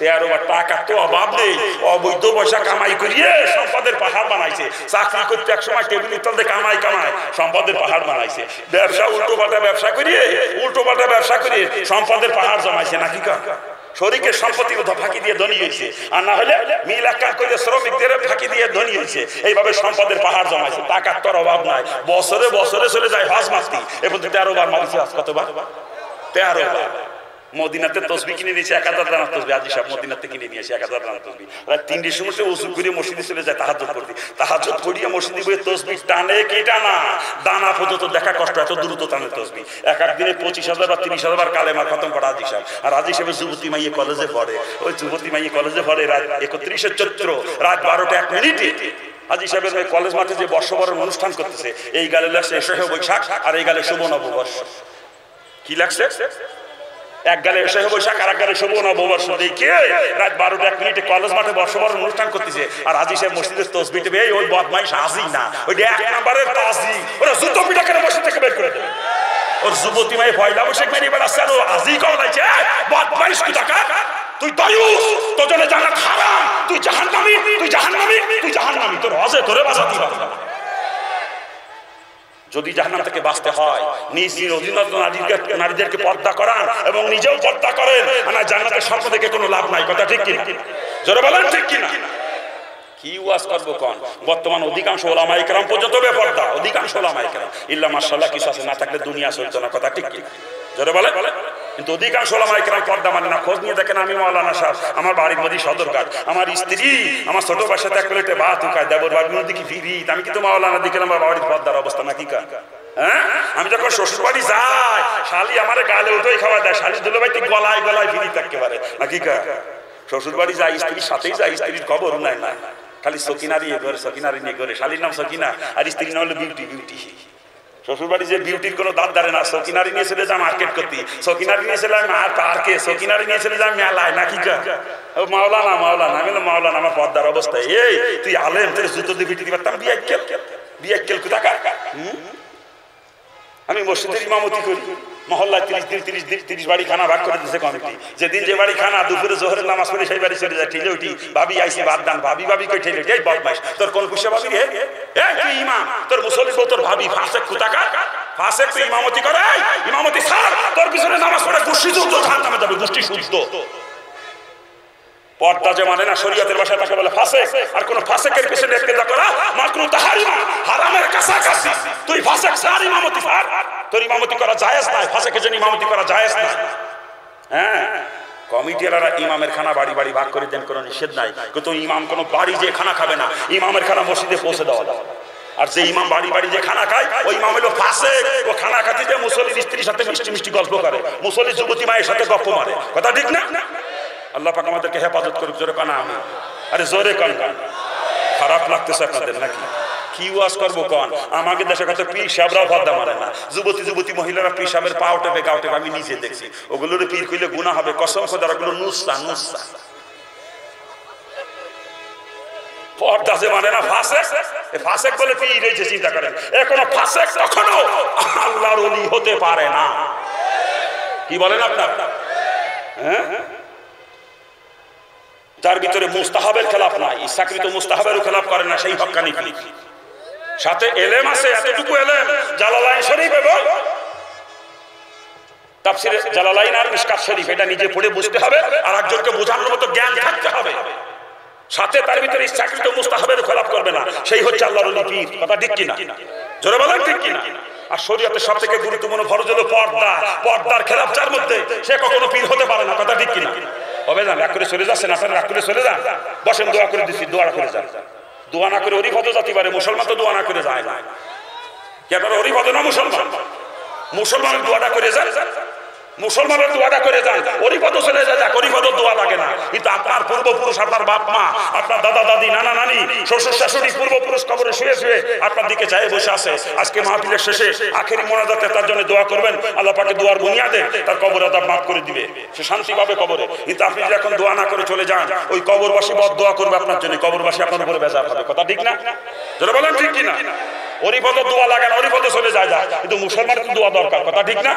13 বার। টাকা তো অভাব নেই, অবৈধ পয়সা কামাই করিয়ে সম্পদের পাহাড় বানাইছে। চাকরি করতে এক সময় টেবিলের তলে কামাই সম্পদের পাহাড় বানাইছে। ব্যবসা উল্টো পাল্টা ব্যবসা করিয়ে সম্পদের পাহাড় জমাইছে, নাকি কা? শরীকের সম্পত্তি ফাঁকি দিয়ে ধনী হয়েছে, আর না হলে মিল একা করে শ্রমিকদের ফাঁকি দিয়ে ধনী হয়েছে। এইভাবে সম্পদের পাহাড় জমাইছে। টাকার তোর অভাব নাই, বছরে বছরে চলে যায় হজ মাস্তি। এরপর 13 বার মারিছে। আজ কতবার? 13 বার। মদিনাতে তসবি কিনে নিয়েছে 1000 দানা তসবি। আজি সাহেব মদিনাতে কিনে নিয়েছে 1000 দানা তসবি। রাত 3টার সময় ওযু করে মসজিদে চলে যায় তাহাজ্জুদ পড়তে। তাহাজ্জুদ পড়িয়ে মসজিদে বসে তসবি টানে কি টানা, দানা পর্যন্ত দেখা কষ্ট, এত দ্রুত টানে তসবি। এক দিনে 25,000 বা 30,000 বার কালেমা খতম করা আজি সাহেব। আর আজি সাহেবের যুবতী মাইয়ে কলেজে পড়ে, ওই যুবতী মাইয়ে কলেজে পড়ে রাত 31 চৈত্র রাত 12টা 1 মিনিটে আজি সাহেবের ওই কলেজ মাঠে যে বর্ষবরণ অনুষ্ঠান করতেছে। এই গালে লাগছে এসে বৈশাখ, আর এই গালে শুভ নববর্ষ। কি লাগছে? এক গালে এসে বৈশাখ, আর এক গালে শুভ নববর্ষ দেখে রাত 12টা 1 মিনিটে কলেজ মাঠে বর্ষবরণ অনুষ্ঠান করতেছে। আর আজি সাহেব মসজিদের তসবিহ টিপে, ওই বদমাইশ আজি না, ওইটা 1 নম্বরের তাজি, ওরা জুতো পিটা করে বসে থেকে বের করে দেবে। ওর যুবতী মায়ে পয়লা বৈশাখ মেরে বেড়াচ্ছে, আর ও আজি কলাইছে বদমাইশ কোথাকার। তুই দায়ুস, তোর জন্য জান্নাত হারাম, তুই জাহান্নামী, তুই জাহান্নামী, তুই জাহান্নামী। তোর হজে তোরে বাঁচাতে হবে না। যদি জাহান্নাম থেকে বাঁচতে হয় নিজ অধীনস্থ নারীদেরকে পর্দা করান এবং নিজেও পর্দা করেন, না জান্নাতের স্বপ্ন দেখে কোনো লাভ নাই, কথা ঠিক কিনা? জোরে বলেন ঠিক কিনা? কি ওয়াজ করবো কোন? বর্তমান অধিকাংশ ওলামায়ে কেরাম পর্যন্ত বেপর্দা, অধিকাংশ ওলামায়ে কেরাম। ইল্লা মাশাআল্লাহ কিছু আছে, না থাকলে দুনিয়া চলতো না, কথা ঠিক কিনা? জোরে বলে। কিন্তু অধিকাংশ ওলামায়ে কেরাম পর্দা মানে না। খোঁজ নিয়ে দেখেন, আমি মাওলানা সাহেব, আমার বাড়ির মধ্যে সদরঘাট, আমার স্ত্রী আমার ছোট ভাইয়ের সাথে 1 প্লেটে ভাত খায়, দেবর বাড়ির মধ্যে কি ফিরি, আমি কিন্তু মাওলানা দেখলাম আমার বাড়ির পর্দার অবস্থা নাকি কা? হ্যাঁ, আমি যখন শ্বশুর বাড়ি যাই শালি আমার গালে উঠেই খাওয়া দেয়, শালি দুলো ভাই গলায় গলায় ফিরি থাকতে পারে নাকি কা? শ্বশুর বাড়ি যাই, স্ত্রীর সাথেই যাই, স্ত্রীর খবর নাই না, খালি সকিনারি ঘরে, সকিনারি নিয়ে ঘরে। শালির নাম সকিনা, আর স্ত্রীর নাম হলো বিউটি। শ্বশুর বাড়ি যে বিউটির কোনো দাঁত দাঁড়ে না। সকিনারি নিয়ে চলে যায় মার্কেট করতে, সকিনারি নিয়ে চলে যায় পার্কে, সকিনারি নিয়ে চলে যায় মেলায়, নাকি কা? মাওলানা আমি বললাম মাওলানা আমার পর্দার অবস্থায়। এই তুই আলেম, তোর জুতো দিয়ে বিটি দিবার, বিয়াক্কেল কোথাকার? আমি মসজিদের ইমামতি করি, মহল্লায় 30 বাড়ি খানা ভাগ করে দিচ্ছে কমিটি। যেদিন যে বাড়ি খানা দুপুরে জোহরের নামাজ পড়ে সেই বাড়ি চলে যায়, ঠেলে উঠি, ভাবি আইসি বাদ দান, ভাবি কই ঠেলে উঠি। এই বদমাইশ, তোর কোন খুশি ভাবি রে? তুই ইমাম, তোর মুসল্লি বউ তোর ভাবি, ফাসেক কোথাকার? ফাসেক তুই ইমামতি করে, ইমামতি ছাড়, তোর পিছনে নামাজ পড়ে গোষ্ঠী শুদ্ধ জাহান্নামে যাবে, গোষ্ঠী শুদ্ধ। পর্দা যে মানে না, শরীয়তের ভাষায় তাকে বলে ফাসেক। আর কোন ফাসেকের পিছনে ইক্তেদা করা মাকরুহ তাহরিমা, হারামের কাছাকাছি। তুই ফাসেক ছাড়, ইমামতি ছাড়, তোর ইমামতি করা জায়েজ নাই, ফাসেকের জন্য ইমামতি করা জায়েজ না। হ্যাঁ, কমিটিওয়ালারা ইমামের খানা বাড়ি বাড়ি ভাগ করে দেন, কোনো নিষেধ নাই, কিন্তু ইমাম কোনো বাড়ি যে খানা খাবে না, ইমামের খানা মসজিদে পৌঁছে দেওয়া দাও। আর যে ইমাম বাড়ি বাড়ি যে খানা খায় ওই ইমাম হলো ফাসিক। ও খানা খাতে যে মুসল্লির স্ত্রীর সাথে মিষ্টি মিষ্টি গল্প করে, মুসল্লির যুবতী মায়ের সাথে গপ্প মারে, কথা ঠিক না? আল্লাহ পাক আমাদেরকে হেফাজত করুক, জোরে কানা আমি। আরে জোরে কান। খারাপ লাগতেছে আপনাদের নাকি? কি ওয়াজ করবো কন? আমাকে দেশে কত পীর সাহেবরাও পর্দা মানে না, যুবতী যুবতী মহিলারা পীর সাহেবের পা টেপে গাও টেপে, আমি নিজে দেখছি। ওগুলোর পীর কইলে গুনাহ হবে, কসম খোদার, ওগুলো নুসা নুসা। পর্দা যে মানে না ফাসেক, ফাসেক বলে পীর হয়েছে, চিন্তা করেন। এখনো ফাসেক কখনো আল্লাহর ওলি হতে পারে না। কি বলেন আপনার? হ্যাঁ, যার ভিতরে মুস্তাহাবের খেলাফ নাই, ইচ্ছাকৃত মুস্তাহাবেরও খেলাফ করে না, সেই হক্কানি পীর। সাথে এলেম আছে, এতটুকু এলেম জালালাইন শরীফ এবং তাফসীরে জালালাইন আর মিশকাত শরীফ, এটা নিজে পড়ে বুঝতে হবে, আর একজনকে বোঝানোর মতো জ্ঞান থাকতে হবে। সাথে তার ভিতরে ইচ্ছাকৃত মুস্তাহাবের খেলাফ করবে না, সেই হচ্ছে আল্লাহর ওলি পীর। কথা ঠিক কিনা? জোরে বলেন ঠিক কিনা? আর শরীয়তের সবথেকে গুরুত্বপূর্ণ ফরজ হলো পর্দা। পর্দার খেলাফ যার মধ্যে, সে কখনো পীর হতে পারে না। কথা ঠিক কিনা? হবে না? রাগ করে চলে যাচ্ছেন আপনারা, রাগ করে চলে যান। বসেন, দোয়া করে দিচ্ছি, দোয়া করে যান। দোয়া না করে অরিফত জাতি পারে, মুসলমান তো দোয়া না করে যায় না। কি আপনারা অরিফত না মুসলমান? মুসলমানের দোয়াটা করে যান, মুসলমানের দোয়াটা করে যান, অরিফত চলে যায়, অরিফতের দোয়া লাগে না। কিন্তু আপনার পূর্বপুরুষ, আপনার বাপ মা, আপনার দাদা দাদি, নানা নানি, শ্বশুর শাশুড়ি, পূর্বপুরুষ কবরে শুয়ে শুয়ে আপনার দিকে চাই বসে আছে। আজকে মাহফিলের শেষে আখেরি মোনাজাতে তার জন্য দোয়া করবেন, আল্লাহ পাকে দোয়ার বুনিয়াদে তার কবর আযাব মাফ করে দিবে, সে শান্তি পাবে কবরে। কিন্তু আপনি যদি এখন দোয়া না করে চলে যান, ওই কবরবাসী বদ দোয়া করবে আপনার জন্য, কবরবাসী আপনার উপরে বেজার হবে। কথা ঠিক না? যারা বলেন ঠিক কিনা? অরিফতের দোয়া লাগে না, অরিফতে চলে যায়, কিন্তু মুসলমানের তো দোয়া দরকার। কথা ঠিক না?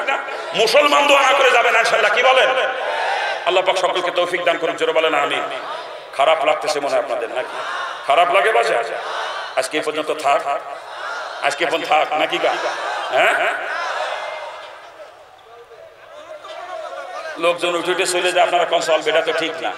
মুসলমান দোয়া না করে যাবে না ইনশাআল্লাহ। কি বলেন? আল্লাহ পাক সকলকে তৌফিক দান করুন, জোরে বলেন আমিন। খারাপ লাগতেছে মনে হয় আপনাদের নাকি? খারাপ লাগে বাজে? আজকে এই পর্যন্ত থাক, আজকে পর্যন্ত থাক নাকি গা? হ্যাঁ, লোকজন উঠে উঠে চলে যায়, আপনারা কোন চলবে? এটা তো ঠিক না।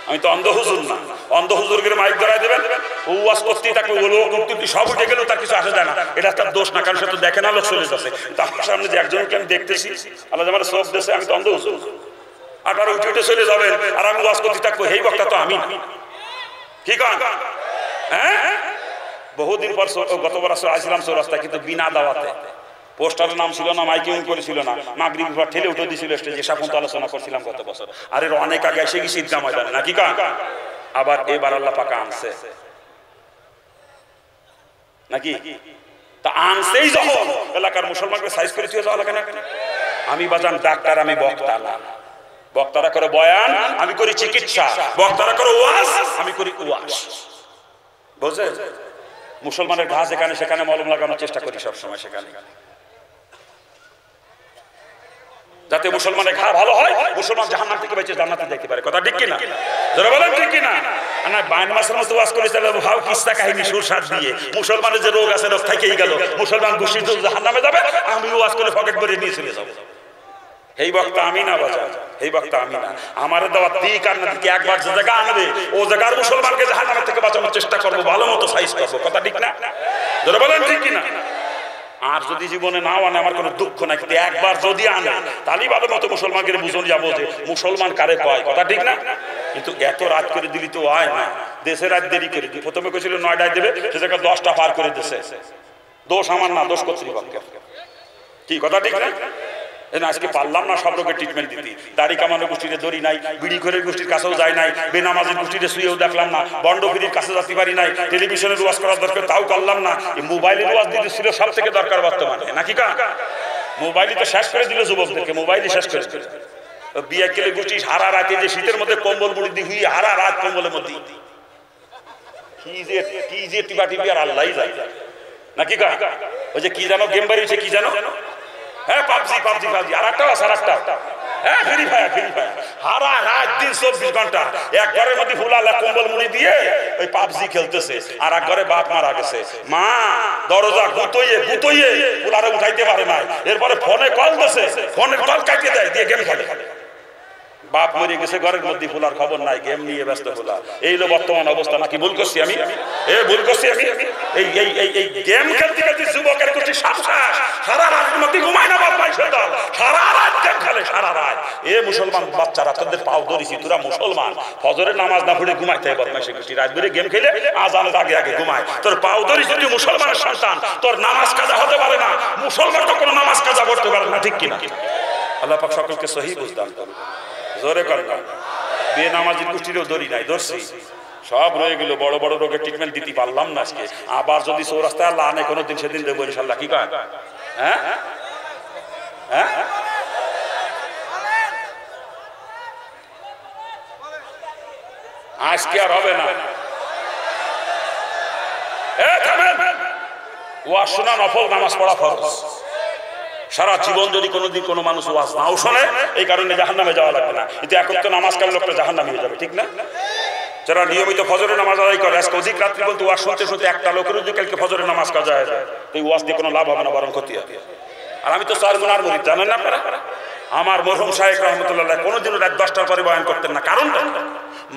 আমি তো অন্ধ হুজুর না, অন্ধ হুজুরকে মাইক ধরাই দেবেন, ও ওয়াজ করতেই থাকবে, ও লোক সব উঠে গেলেও তার কিছু আসে যায় না। এটা তার দোষ না, কারণ সে তো দেখে না, লোক চলে যাচ্ছে। তার সামনে যে একজনকে আমি দেখতেছি, আল্লাহ আমার সব দেশে, আমি তো অন্ধ হুজুর। আপনারা উঠে উঠে চলে যাবেন আর আমি ওয়াজ করতে থাকবো, এই বক্তা তো আমি। কি কন? হ্যাঁ, বহুদিন পর গত বছর আসলাম চৌরাস্তায়, কিন্তু বিনা দাওয়াতে। পোস্টারের নাম ছিল না, মাইকিং করেছিল না, মাগরিব পর ঠেলে উঠে দিয়েছিল স্টেজে, সাপন্ত আলোচনা করছিলাম গত বছর। আর এর অনেক আগে এসে গেছি ঈদগাহ ময়দানে, নাকি কান? আবার এবার আল্লাহ পাক আনছে নাকি? তা আনছেই যখন, এলাকার মুসলমানকে সাইজ করে দিয়ে যাওয়া লাগে না? আমি বাজান ডাক্তার, আমি বক্তা না। বক্তারা করে বয়ান, আমি করি চিকিৎসা। বক্তারা করে ওয়াজ, আমি করি ওয়াজ। বুঝে? মুসলমানের ঘা যেখানে সেখানে মলম লাগানোর চেষ্টা করি সবসময়, সেখানে যাতে মুসলমানের ঘা ভালো হয়, মুসলমান জাহান্নাম থেকে বেঁচে জান্নাতে যেতে পারে। কথা ঠিক কিনা? যারা বলেন ঠিক কিনা? না বাইন মাসের মতো ওয়াজ করেছিল, ভাও কিস্তা কাহিনী সুরসাদ দিয়ে, মুসলমানের যে রোগ আছে রোগ থেকেই গেল, মুসলমান গোষ্ঠী জাহান্নামে যাবে, আমি ওয়াজ করে পকেট ভরে নিয়ে চলে যাবো। এই বক্তা আমি না বাজা, এই বক্তা আমি না। আমার দেওয়া দিক আর না দিকে একবার যে জায়গা আনবে, ও জায়গার মুসলমানকে জাহান্নামের থেকে বাঁচানোর চেষ্টা করবো, ভালো মতো সাইজ করবো। কথা ঠিক না? যারা বলেন ঠিক কিনা? আর যদি জীবনে নাও আনে আমার কোনো দুঃখ নাই, কিন্তু একবার যদি আনে তাহলে ভালো মতো মুসলমানকে বুঝন যাবো যে মুসলমান কারে কয়। কথা ঠিক না? কিন্তু এত রাত করে দিলি তো হয় না, দেশের রাত দেরি করে দিই। প্রথমে কেছিল 9টায় দেবে, সে জায়গায় 10টা পার করে দিচ্ছে। দোষ আমার না, দোষ কর্তৃপক্ষের। কি কথা ঠিক না? আজকে পারলাম না সব রোগের ট্রিটমেন্ট দিতে। দাড়ি কামানোর গোষ্ঠীতে দড়ি নাই, বিড়ি ঘরের গোষ্ঠীর কাছেও যায় নাই, বেনামাজের গোষ্ঠীতে শুয়েও দেখলাম না, বন্ডফিরির কাছে যেতে পারি নাই, টেলিভিশনের ওয়াজ করার দরকার তাও করলাম না। মোবাইলের ওয়াজ দিতে ছিল সব থেকে দরকার বর্তমানে, নাকি কা? মোবাইলই তো শেষ করে দিল যুবকদেরকে, মোবাইলই শেষ করে দিল। বিয়ে কেলে গোষ্ঠী সারা রাতে যে শীতের মধ্যে কম্বল মুড়ি দিয়ে হুই হারা রাত কম্বলের মধ্যে কি যে টিপা টিপি আর আল্লাহ যায়, নাকি কা? ওই যে কি জানো গেম বাড়িয়েছে, কি জানো? হ্যাঁ, পাবজি পাবজি পাবজি। আর একটা আছে, আর একটা, হ্যাঁ, ফ্রি ফায়ার, ফ্রি ফায়ার। হারা রাত দিন 24 ঘন্টা এক ঘরের মধ্যে ফুলালা কম্বল মুড়ি দিয়ে ওই পাবজি খেলতেছে। আর এক ঘরে বাপ মারা গেছে, মা দরজা গুতইয়ে গুতইয়ে ফুলারে উঠাইতে পারে না। এরপরে ফোনে কল দিছে, ফোনের কল কাটিয়ে দেয়, দিয়ে গেম খেলে। বাপ মরে গেছে ঘরের মধ্যে ফুলার খবর নাই, গেম নিয়ে ব্যস্ত ফুলা। এই হলো বর্তমান অবস্থা। নাকি ভুল করছি আমি? ভুল করছি আমি? এই গেম খেলতে খেলতে যুবকের করছি সারা রাতের মধ্যে ঘুমায় না, বাপ ভাই সারা রাত গেম খেলে সারা রাত। মুসলমান বাচ্চারা, তোদের পাও ধরেছি, তোরা মুসলমান, ফজরের নামাজ না পড়ে ঘুমাইতে হয় বদমাইশি করছি, রাত ধরে গেম খেলে আজানের আগে আগে ঘুমায়। তোর পাও ধরেছি, তুই মুসলমানের সন্তান, তোর নামাজ কাজা হতে পারে না, মুসলমান তো কোনো নামাজ কাজা করতে পারে না, ঠিক কিনা? আল্লাহ পাক সকলকে সহি বুঝদান করুন। জোরে করলাম। বেনামাজির গোষ্ঠীরও ধরি নাই, ধরছি, সব রয়ে গেল। বড় বড় রোগের ট্রিটমেন্ট দিতে পারলাম না আজকে। আবার যদি চৌরাস্তায় আল্লাহ আনে কোনোদিন, সেদিন দেবো ইনশাল্লাহ। কি কয়? হ্যাঁ হ্যাঁ, আজকে আর হবে না। ওয়াজ শোনা নফল, নামাজ পড়া ফরজ। সারা জীবন যদি কোনোদিন কোনো মানুষ ওয়াজ নাও শোনে, এই কারণে জাহান্নামে যাওয়া লাগবে না। কিন্তু এখন তো নামাজ কালে লোকটা জাহান্নামে হয়ে যাবে, ঠিক না? যারা নিয়মিত ফজরের নামাজ আদায় করে, আজকে অধিক রাত্রি বলতে ওয়াজ শুনতে শুনতে একটা লোকের যদি কালকে ফজরের নামাজ কাজা হয়ে যায়, তো এই ওয়াজ দিয়ে কোনো লাভ হবে না, বরং ক্ষতি হবে। আর আমি তো 4 গুনার মুরিদ, জানেন না আপনারা? আমার মরহুম শাইখ রহমতুল্লাহ কোনোদিনও রাত 10টার পরে বয়ান করতেন না। কারণটা,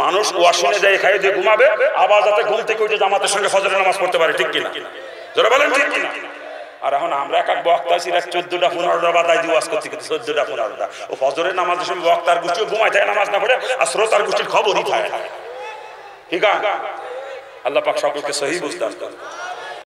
মানুষ ওয়াজ শুনে যায়, খাইয়ে দিয়ে ঘুমাবে, আবার যাতে ঘুম থেকে উঠে জামাতের সঙ্গে ফজরের নামাজ পড়তে পারে, ঠিক কিনা? যারা বলেন ঠিক কিনা? আর এখন আমরা এক এক বক্তা আছি, 14টা 15টা বাদাই দিয়ে ওয়াজ করতে করতে 14টা 15টা। ও ফজরের নামাজের সময় বক্তার গোষ্ঠীও ঘুমায় থাকে, নামাজ না পড়ে, আর শ্রোতার গোষ্ঠীর খবরই থাকে। ঠিক আছে? আল্লাহ পাক সকলকে সহি বুঝদান করুন।